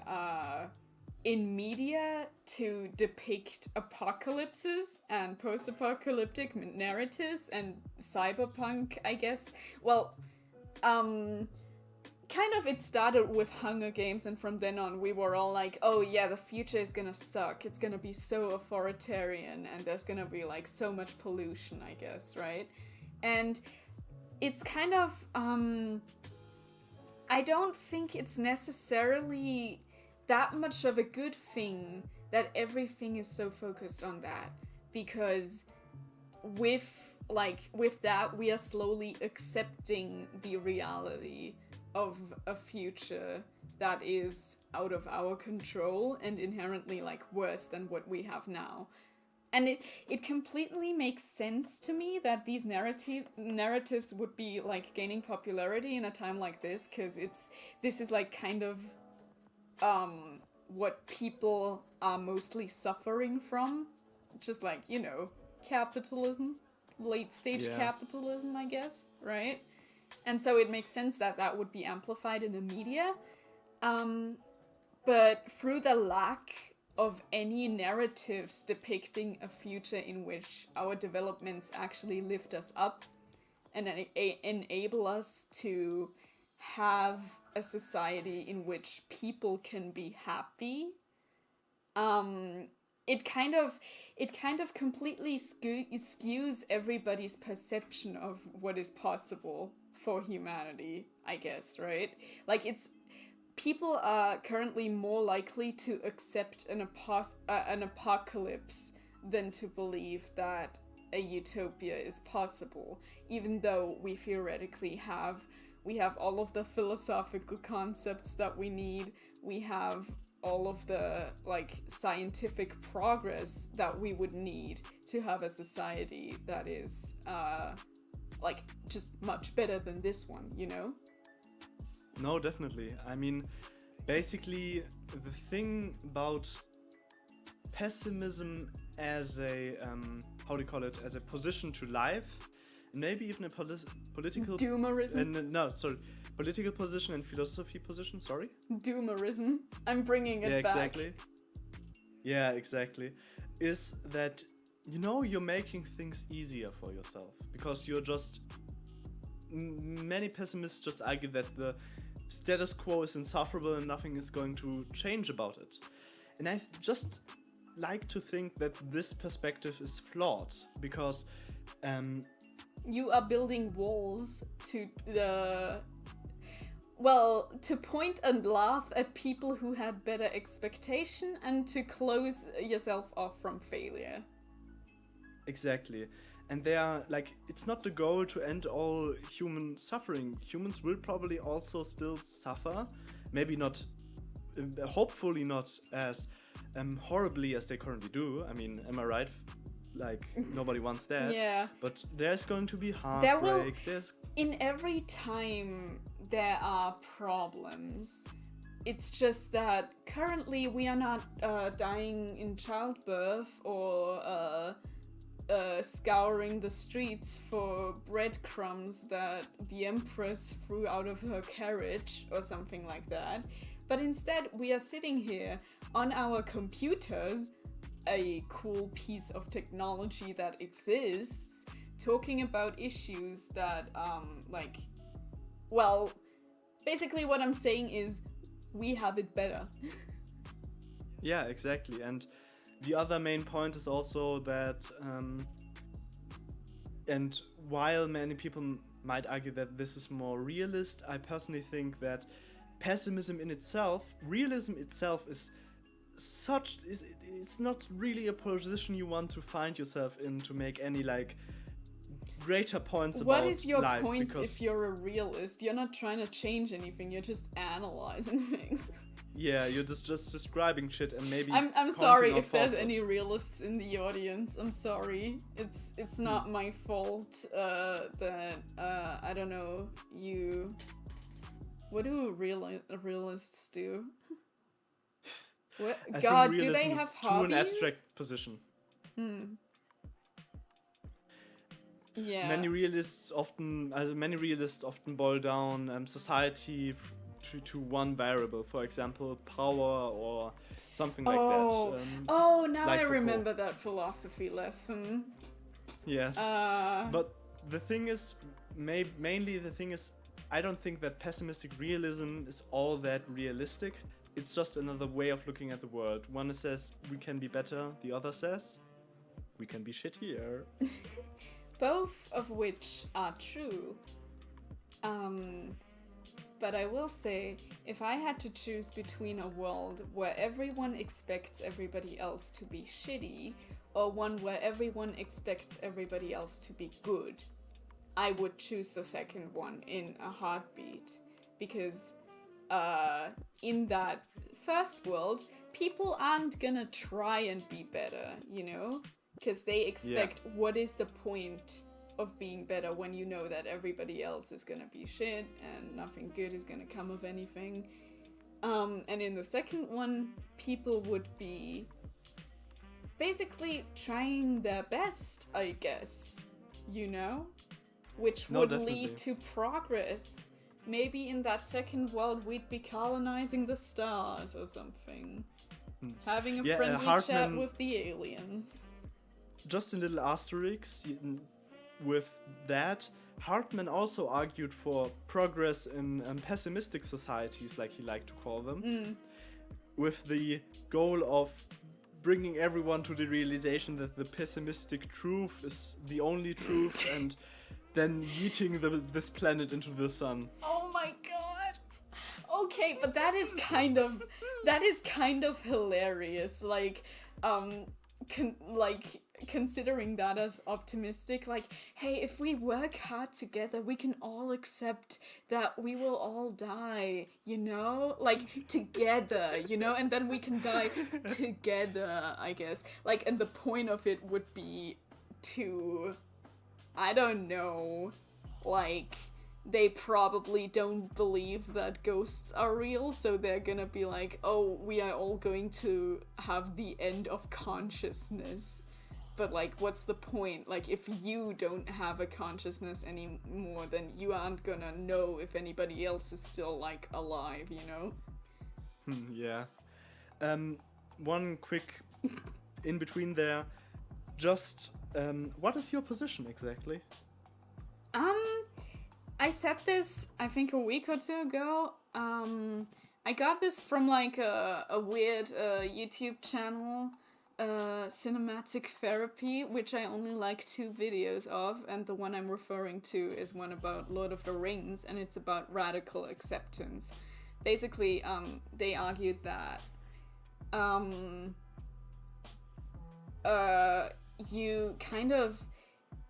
S2: media to depict apocalypses and post-apocalyptic narratives and cyberpunk, I guess. Well, kind of it started with Hunger Games, and from then on we were all like, oh yeah, the future is gonna suck. It's gonna be so authoritarian and there's gonna be like so much pollution, I guess, right? And it's kind of, I don't think it's necessarily that much of a good thing that everything is so focused on that, because with that we are slowly accepting the reality of a future that is out of our control and inherently like worse than what we have now. And it completely makes sense to me that these narratives would be like gaining popularity in a time like this, because this is like kind of what people are mostly suffering from, just like, you know, capitalism, late stage capitalism, I guess, right? And so it makes sense that that would be amplified in the media. But through the lack of any narratives depicting a future in which our developments actually lift us up and enable us to have a society in which people can be happy, it kind of completely skews everybody's perception of what is possible for humanity, I guess, right? Like, people are currently more likely to accept an apocalypse than to believe that a utopia is possible, even though we theoretically have all of the philosophical concepts that we need, we have all of the like scientific progress that we would need to have a society that is like just much better than this one, you know?
S1: No, definitely. I mean, basically, the thing about pessimism as a how do you call it? As a position to life, and maybe even a political
S2: doomerism.
S1: Political position and philosophy position. Sorry.
S2: Doomerism. I'm bringing it back.
S1: Exactly. Yeah, exactly. Is that, you know, you're making things easier for yourself because you're just. Many pessimists just argue that the status quo is insufferable and nothing is going to change about it. And I just like to think that this perspective is flawed because
S2: you are building walls to point and laugh at people who had better expectation and to close yourself off from failure.
S1: Exactly. And they are like, it's not the goal to end all human suffering. Humans will probably also still suffer. Maybe not, hopefully not as horribly as they currently do. I mean, am I right? Like, nobody wants that.
S2: Yeah.
S1: But there's going to be heartbreak.
S2: In every time there are problems, it's just that currently we are not dying in childbirth or scouring the streets for breadcrumbs that the Empress threw out of her carriage or something like that. But instead, we are sitting here on our computers, a cool piece of technology that exists, talking about issues that, basically what I'm saying is we have it better.
S1: Yeah, exactly. And the other main point is also that, and while many people might argue that this is more realist, I personally think that pessimism in itself, realism itself is it's not really a position you want to find yourself in to make any like greater points
S2: what
S1: about
S2: is your
S1: life.
S2: point
S1: Because,
S2: if you're a realist? You're not trying to change anything, you're just analyzing things.
S1: yeah, you're just describing shit and maybe
S2: I'm sorry
S1: pointing out
S2: if there's
S1: falsehoods.
S2: any realists in the audience. I'm sorry. It's not my fault that I don't know, you. What do realists do? What?
S1: I
S2: God,
S1: think
S2: do they
S1: realism
S2: have
S1: is too
S2: hobbies?
S1: an abstract position.
S2: Yeah.
S1: Many realists often boil down society to one variable, for example, power or something like that.
S2: Oh, now
S1: like
S2: I
S1: Foucault.
S2: remember that philosophy lesson.
S1: Yes. But the thing is, mainly the thing is, I don't think that pessimistic realism is all that realistic. It's just another way of looking at the world. One says we can be better, the other says we can be shittier.
S2: Both of which are true. But I will say, if I had to choose between a world where everyone expects everybody else to be shitty, or one where everyone expects everybody else to be good, I would choose the second one in a heartbeat. Because in that first world, people aren't gonna try and be better, you know? Because they expect, what is the point of being better when you know that everybody else is gonna be shit and nothing good is gonna come of anything. And in the second one, people would be basically trying their best, I guess, you know? Which would lead to progress. Maybe in that second world we'd be colonizing the stars or something. Having a friendly chat with the aliens.
S1: Just a little asterisk with that. Hartman also argued for progress in pessimistic societies, like he liked to call them, with the goal of bringing everyone to the realization that the pessimistic truth is the only truth and then yeeting this planet into the sun.
S2: Oh my god! Okay, but that is kind of hilarious. Like, considering that as optimistic, like, hey, if we work hard together, we can all accept that we will all die, you know? Like, together, you know? And then we can die together, I guess. Like, and the point of it would be to, I don't know, like, they probably don't believe that ghosts are real, so they're gonna be like, oh, we are all going to have the end of consciousness. But, like, what's the point? Like, if you don't have a consciousness anymore, then you aren't gonna know if anybody else is still, like, alive, you know?
S1: Yeah. One quick in between there. Just, what is your position exactly?
S2: I said this, I think, a week or two ago. I got this from, like, a weird YouTube channel, Cinematic Therapy, which I only like 2 videos of, and the one I'm referring to is one about Lord of the Rings, and it's about radical acceptance. Basically, they argued that you kind of,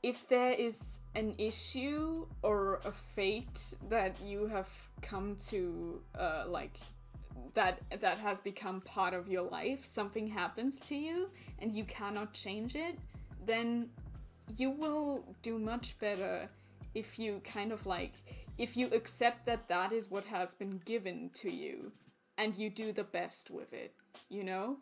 S2: if there is an issue or a fate that you have come to, like, that has become part of your life, something happens to you and you cannot change it, then you will do much better if you kind of, like, if you accept that that is what has been given to you and you do the best with it, you know?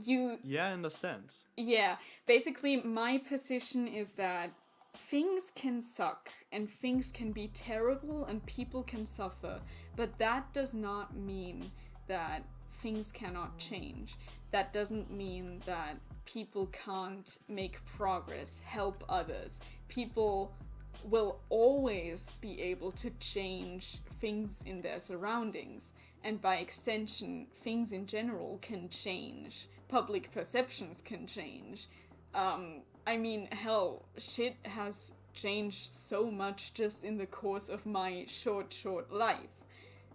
S1: Yeah, I understand.
S2: Yeah, basically my position is that things can suck and things can be terrible and people can suffer, but that does not mean that things cannot change. That doesn't mean that people can't make progress, help others. People will always be able to change things in their surroundings, and by extension, things in general can change. Public perceptions can change. I mean, hell, shit has changed so much just in the course of my short life.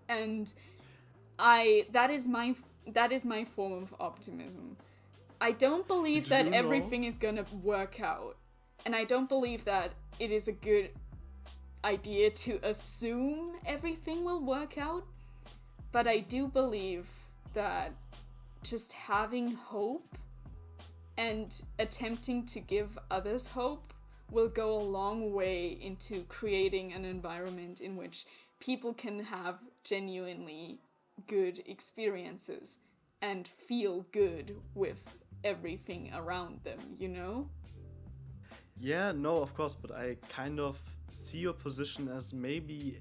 S2: And that is my form of optimism. I don't believe that everything is gonna work out. And I don't believe that it is a good idea to assume everything will work out. But I do believe that just having hope and attempting to give others hope will go a long way into creating an environment in which people can have genuinely good experiences and feel good with everything around them, you know?
S1: Yeah, no, of course, but I kind of see your position as maybe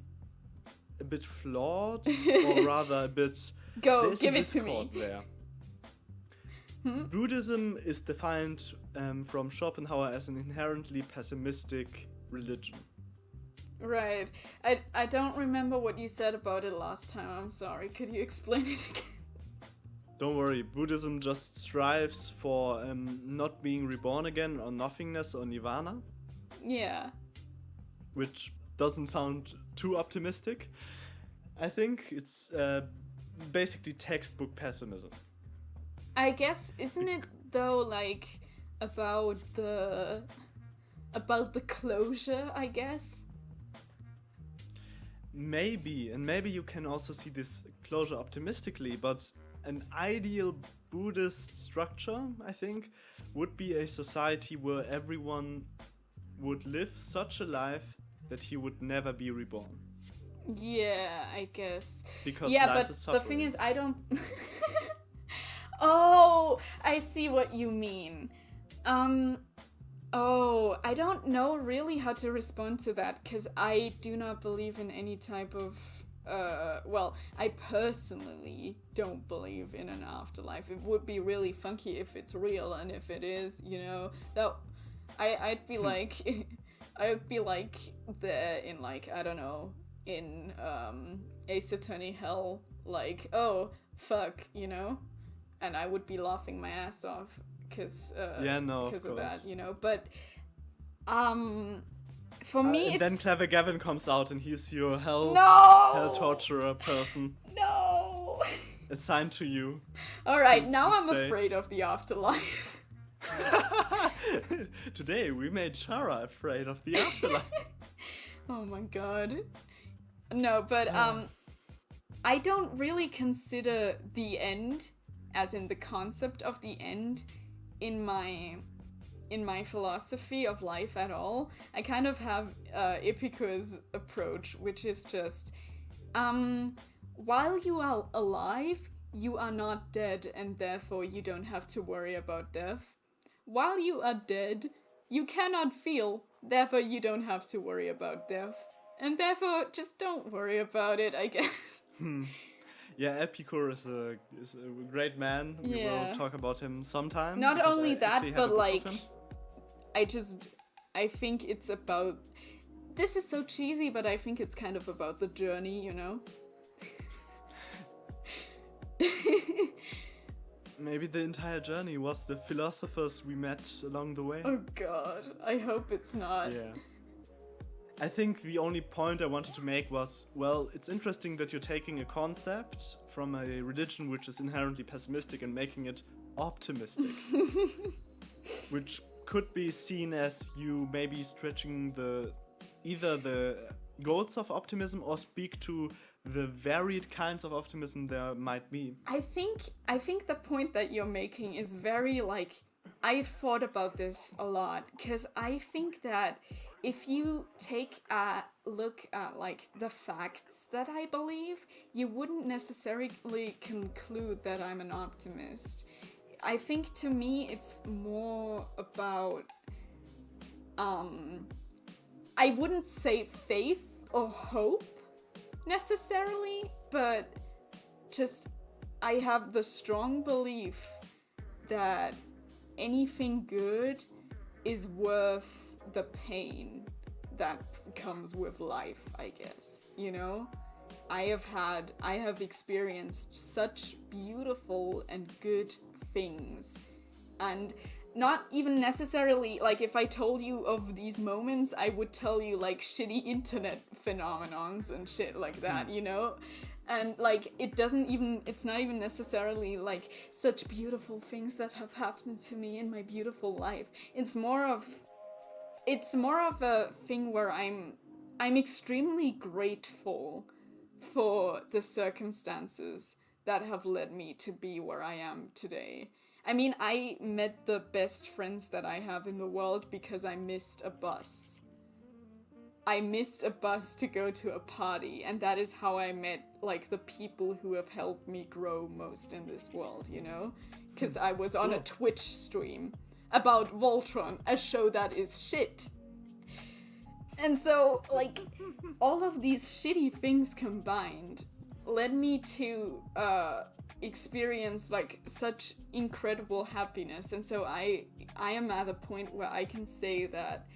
S1: a bit flawed, or rather a bit...
S2: Go, give it to me.
S1: There. Buddhism is defined from Schopenhauer as an inherently pessimistic religion.
S2: Right. I don't remember what you said about it last time, I'm sorry. Could you explain it again?
S1: Don't worry, Buddhism just strives for not being reborn again, or nothingness, or nirvana.
S2: Yeah.
S1: Which doesn't sound too optimistic. I think it's basically textbook pessimism.
S2: I guess, isn't it though, like, about the closure, I guess?
S1: Maybe, and maybe you can also see this closure optimistically, but an ideal Buddhist structure, I think, would be a society where everyone would live such a life that he would never be reborn.
S2: Yeah, I guess.
S1: Because
S2: yeah,
S1: life
S2: but
S1: is suffering.
S2: The thing is, I don't... Oh, I see what you mean. Oh, I don't know really how to respond to that, because I do not believe in any type of, well, I personally don't believe in an afterlife. It would be really funky if it's real, and if it is, you know, that, I'd be like, I would be like there in, like, I don't know, in, Ace Attorney Hell, like, oh, fuck, you know? And I would be laughing my ass off because of that, you know. But for me,
S1: and then Clever Gavin comes out and he's your hell torturer person.
S2: No.
S1: Assigned to you.
S2: All right, now I'm afraid of the afterlife.
S1: Today we made Shara afraid of the afterlife.
S2: Oh my god. No, but I don't really consider the end, as in the concept of the end, in my philosophy of life at all. I kind of have Epicur's approach, which is just, while you are alive, you are not dead, and therefore you don't have to worry about death. While you are dead, you cannot feel, therefore you don't have to worry about death. And therefore, just don't worry about it, I guess.
S1: Yeah, Epicur is a great man. We will talk about him sometime.
S2: Not only that, but like, I think it's about, this is so cheesy, but I think it's kind of about the journey, you know?
S1: Maybe the entire journey was the philosophers we met along the way.
S2: Oh god, I hope it's not.
S1: Yeah. I think the only point I wanted to make was, well, it's interesting that you're taking a concept from a religion which is inherently pessimistic and making it optimistic. Which could be seen as you maybe stretching either the goals of optimism or speak to the varied kinds of optimism there might be.
S2: I think the point that you're making is very, like, I've thought about this a lot, because I think that if you take a look at, like, the facts that I believe, you wouldn't necessarily conclude that I'm an optimist. I think to me it's more about, I wouldn't say faith or hope necessarily, but just I have the strong belief that anything good is worth the pain that comes with life, I guess, you know? I have experienced such beautiful and good things, and not even necessarily, like, if I told you of these moments, I would tell you, like, shitty internet phenomenons and shit like that, you know? And, like, it's not even necessarily, like, such beautiful things that have happened to me in my beautiful life. It's more of, it's more of a thing where I'm extremely grateful for the circumstances that have led me to be where I am today. I mean, I met the best friends that I have in the world because I missed a bus. I missed a bus to go to a party, and that is how I met, like, the people who have helped me grow most in this world, you know? Because I was on a Twitch stream about Voltron, a show that is shit. And so, like, all of these shitty things combined led me to experience, like, such incredible happiness. And so I am at a point where I can say that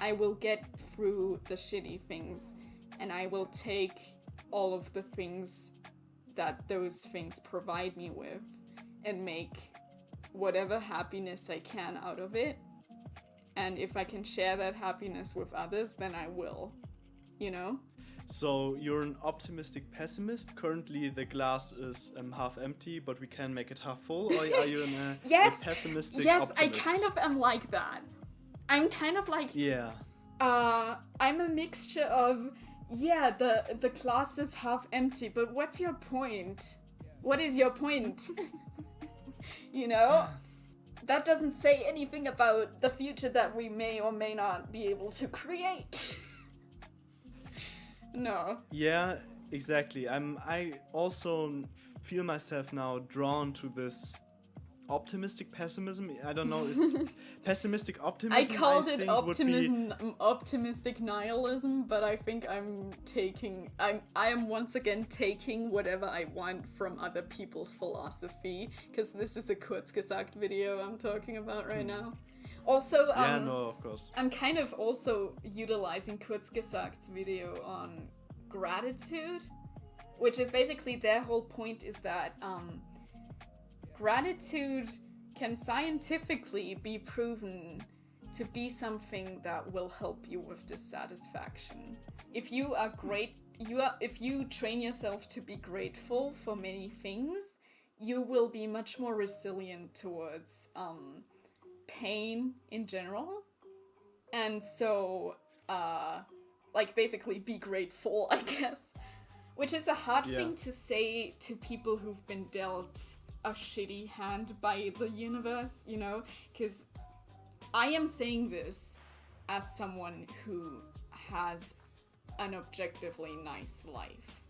S2: I will get through the shitty things, and I will take all of the things that those things provide me with and make whatever happiness I can out of it. And if I can share that happiness with others, then I will, you know?
S1: So you're an optimistic pessimist. Currently the glass is half empty, but we can make it half full. Or are you a pessimistic
S2: Yes,
S1: optimist?
S2: I kind of am like that. I'm kind of like...
S1: Yeah.
S2: I'm a mixture of... Yeah, the glass is half empty, but what's your point? What is your point? You know? That doesn't say anything about the future that we may or may not be able to create. No.
S1: Yeah, exactly. I also feel myself now drawn to this optimistic pessimism. I don't know, it's pessimistic optimism.
S2: I called it optimistic nihilism, but I think I am once again taking whatever I want from other people's philosophy, because this is a Kurzgesagt video I'm talking about right now. Also,
S1: of course.
S2: I'm kind of also utilizing Kurzgesagt's video on gratitude, which is basically their whole point is that gratitude can scientifically be proven to be something that will help you with dissatisfaction. If you are if you train yourself to be grateful for many things, you will be much more resilient towards pain in general. And so, like, basically be grateful, I guess. Which is a hard thing to say to people who've been dealt a shitty hand by the universe, you know? Because I am saying this as someone who has an objectively nice life.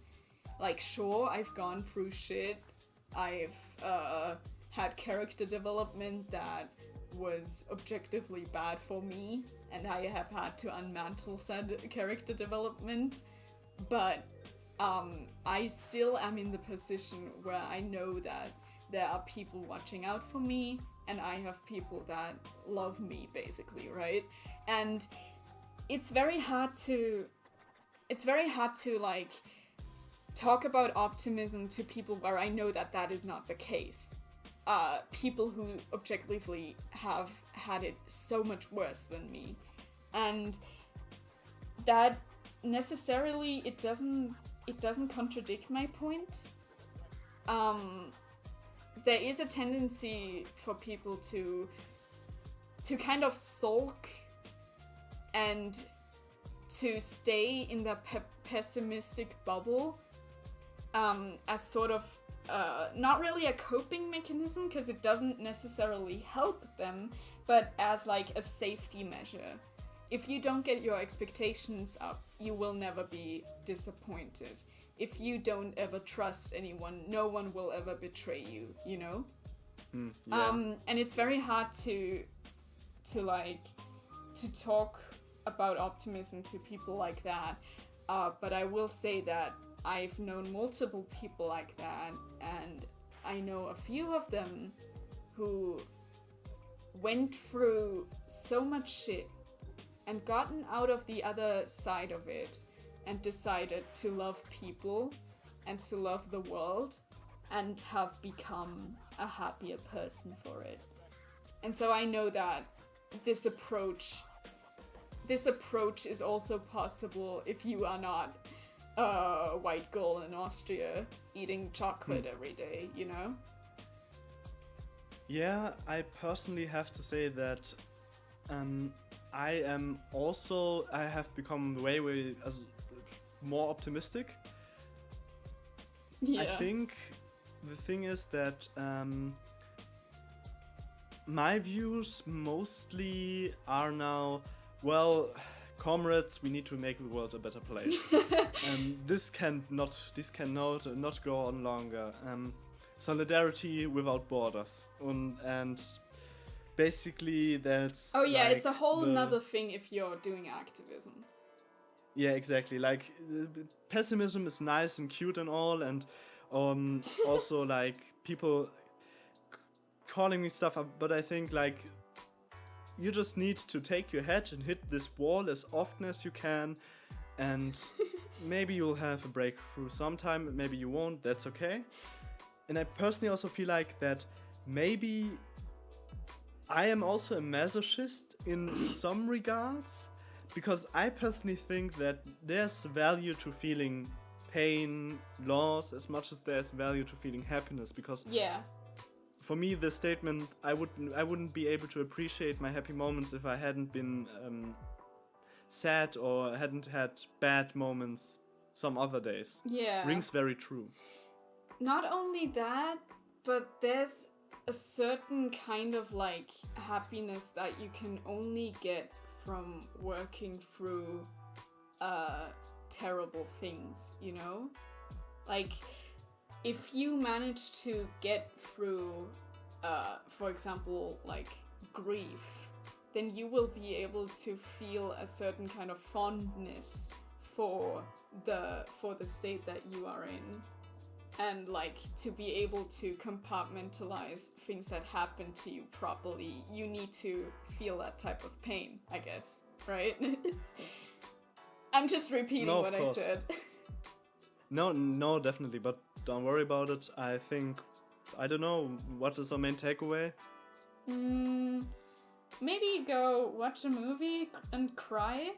S2: Like, sure, I've gone through shit. I've had character development that was objectively bad for me, and I have had to unmantle said character development, but I still am in the position where I know that there are people watching out for me, and I have people that love me, basically, right? And it's very hard to like talk about optimism to people where I know that that is not the case. People who objectively have had it so much worse than me. And that necessarily, it doesn't contradict my point. There is a tendency for people to kind of sulk and to stay in the pessimistic bubble as sort of not really a coping mechanism, because it doesn't necessarily help them, but as like a safety measure. If you don't get your expectations up, you will never be disappointed. If you don't ever trust anyone, no one will ever betray you, you know? And it's very hard to talk about optimism to people like that. But I will say that I've known multiple people like that, and I know a few of them who went through so much shit and gotten out of the other side of it and decided to love people and to love the world and have become a happier person for it. And so I know that this approach is also possible if you are not a white girl in Austria eating chocolate every day, you know?
S1: Yeah, I personally have to say that I have become way more optimistic.
S2: Yeah.
S1: I think the thing is that my views mostly are now, well, comrades, we need to make the world a better place. This cannot go on longer. Solidarity without borders, and basically that's.
S2: Oh yeah,
S1: like
S2: it's a whole nother thing if you're doing activism.
S1: Yeah, exactly. Like pessimism is nice and cute and all, and also like people calling me stuff up, but I think like you just need to take your head and hit this wall as often as you can, and maybe you'll have a breakthrough sometime, maybe you won't, that's okay. And I personally also feel like that maybe I am also a masochist in some regards, because I personally think that there's value to feeling pain, loss, as much as there's value to feeling happiness, because
S2: Yeah.
S1: for me, the statement, I wouldn't be able to appreciate my happy moments if I hadn't been sad or hadn't had bad moments some other days.
S2: Yeah.
S1: Rings very true.
S2: Not only that, but there's a certain kind of like happiness that you can only get from working through terrible things, you know? Like, if you manage to get through, for example, like grief, then you will be able to feel a certain kind of fondness for the state that you are in, and like to be able to compartmentalize things that happen to you properly, you need to feel that type of pain, I guess, right? I'm just repeating what I said.
S1: No, definitely, but don't worry about it. I think, I don't know, what is our main takeaway?
S2: Maybe go watch a movie and cry,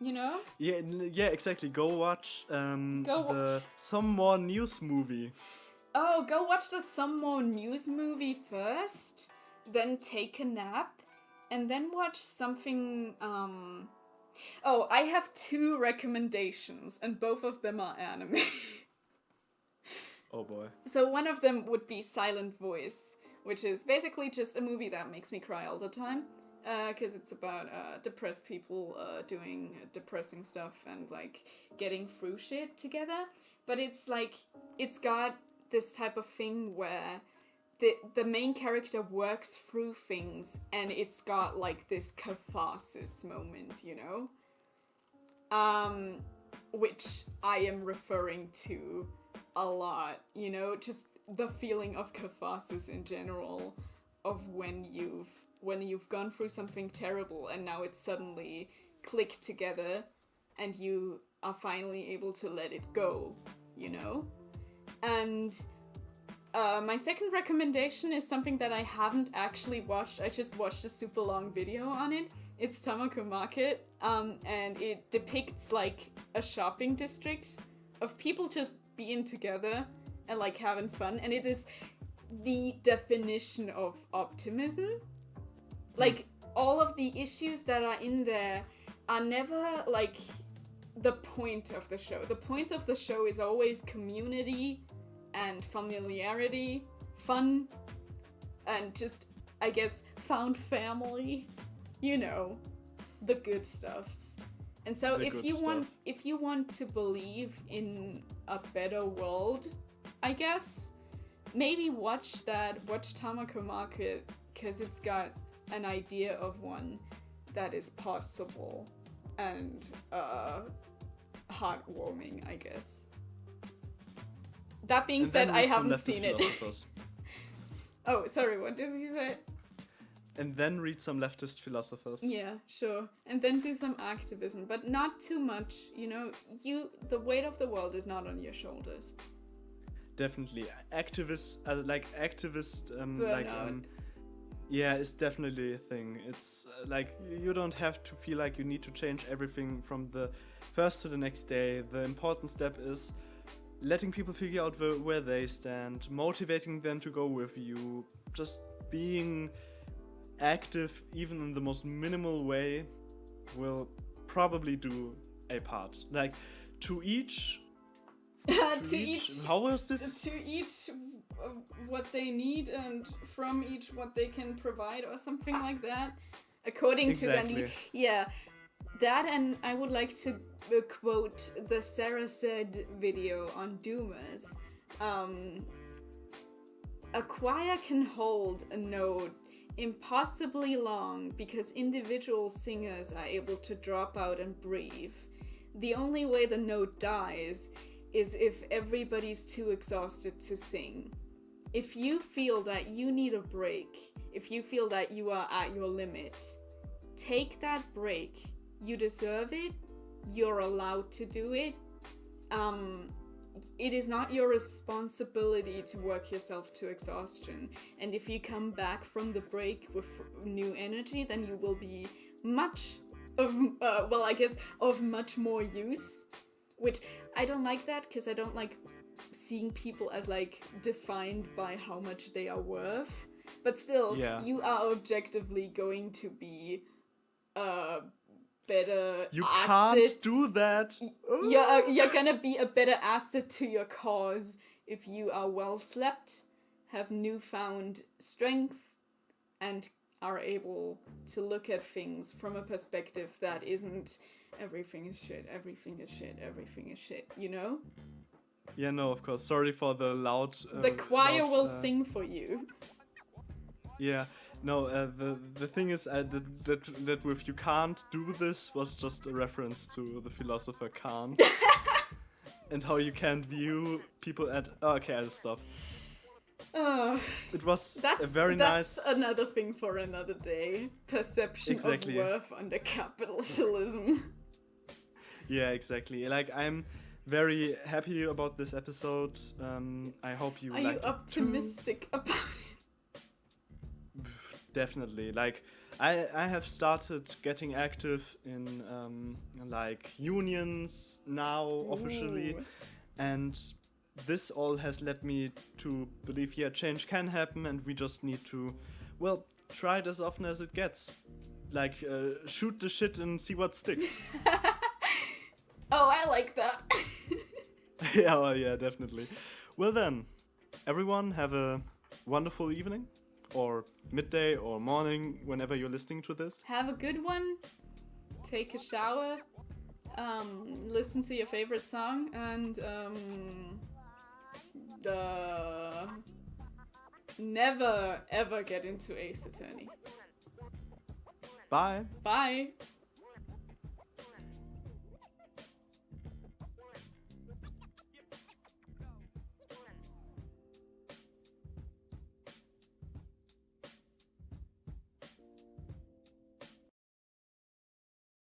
S2: you know?
S1: Yeah, exactly. Go watch the Some More News movie.
S2: Oh, go watch the Some More News movie first, then take a nap, and then watch something, Oh, I have 2 recommendations, and both of them are anime.
S1: Oh boy.
S2: So one of them would be Silent Voice, which is basically just a movie that makes me cry all the time. Because it's about depressed people doing depressing stuff and like getting through shit together. But it's like, it's got this type of thing where the main character works through things, and it's got like this catharsis moment, you know? Which I am referring to a lot, you know? Just the feeling of catharsis in general, of when you've gone through something terrible and now it's suddenly clicked together and you are finally able to let it go, you know? And my second recommendation is something that I haven't actually watched. I just watched a super long video on it. It's Tamako Market, and it depicts like a shopping district of people just being together and like having fun, and it is the definition of optimism. Like, all of the issues that are in there are never like the point of the show. The point of the show is always community and familiarity, fun, and just, I guess, found family, you know, the good stuffs. And so if you want to believe in a better world, I guess, maybe watch Tamako Market, because it's got an idea of one that is possible and heartwarming, I guess. That being said, I haven't seen it. Oh, sorry, what did you say?
S1: And then read some leftist philosophers.
S2: Yeah, sure. And then do some activism, but not too much, you know? The weight of the world is not on your shoulders.
S1: Definitely. Activist,
S2: Burnout.
S1: yeah, it's definitely a thing. It's like, you don't have to feel like you need to change everything from the first to the next day. The important step is letting people figure out where they stand, motivating them to go with you, just being active, even in the most minimal way, will probably do a part. Like, to each...
S2: to each...
S1: How was this?
S2: To each what they need, and from each what they can provide, or something like that. According to their need. Yeah. That, and I would like to quote the Sarah Z video on Doomers. A choir can hold a note impossibly long because individual singers are able to drop out and breathe. The only way the note dies is if everybody's too exhausted to sing. If you feel that you need a break, if you feel that you are at your limit, take that break. You deserve it. You're allowed to do it. It is not your responsibility to work yourself to exhaustion. And if you come back from the break with new energy, then you will be of much more use. Which I don't like that, because I don't like seeing people as like defined by how much they are worth. But still, you are objectively going to be better
S1: you
S2: asset.
S1: You can't do that.
S2: You're gonna be a better asset to your cause if you are well slept, have newfound strength, and are able to look at things from a perspective that isn't everything is shit, everything is shit, everything is shit, you know?
S1: Yeah, no, of course. Sorry for the loud...
S2: the choir will sing for you.
S1: Yeah. No, the thing is that with you can't do this was just a reference to the philosopher Kant. And how you can't view people at... Oh, okay, I'll stop. It was a very nice...
S2: That's another thing for another day. Perception of worth under capitalism.
S1: Yeah, exactly. Like, I'm very happy about this episode. I hope you liked it.
S2: Are you optimistic about it?
S1: Definitely. Like, I have started getting active in like unions now officially, and this all has led me to believe change can happen, and we just need to, well, try it as often as it gets. Like, shoot the shit and see what sticks.
S2: Oh, I like that.
S1: Yeah, well, yeah, definitely. Well then, everyone have a wonderful evening, or midday, or morning, whenever you're listening to this.
S2: Have a good one. Take a shower. Listen to your favorite song, and never ever get into Ace Attorney.
S1: Bye.
S2: Bye.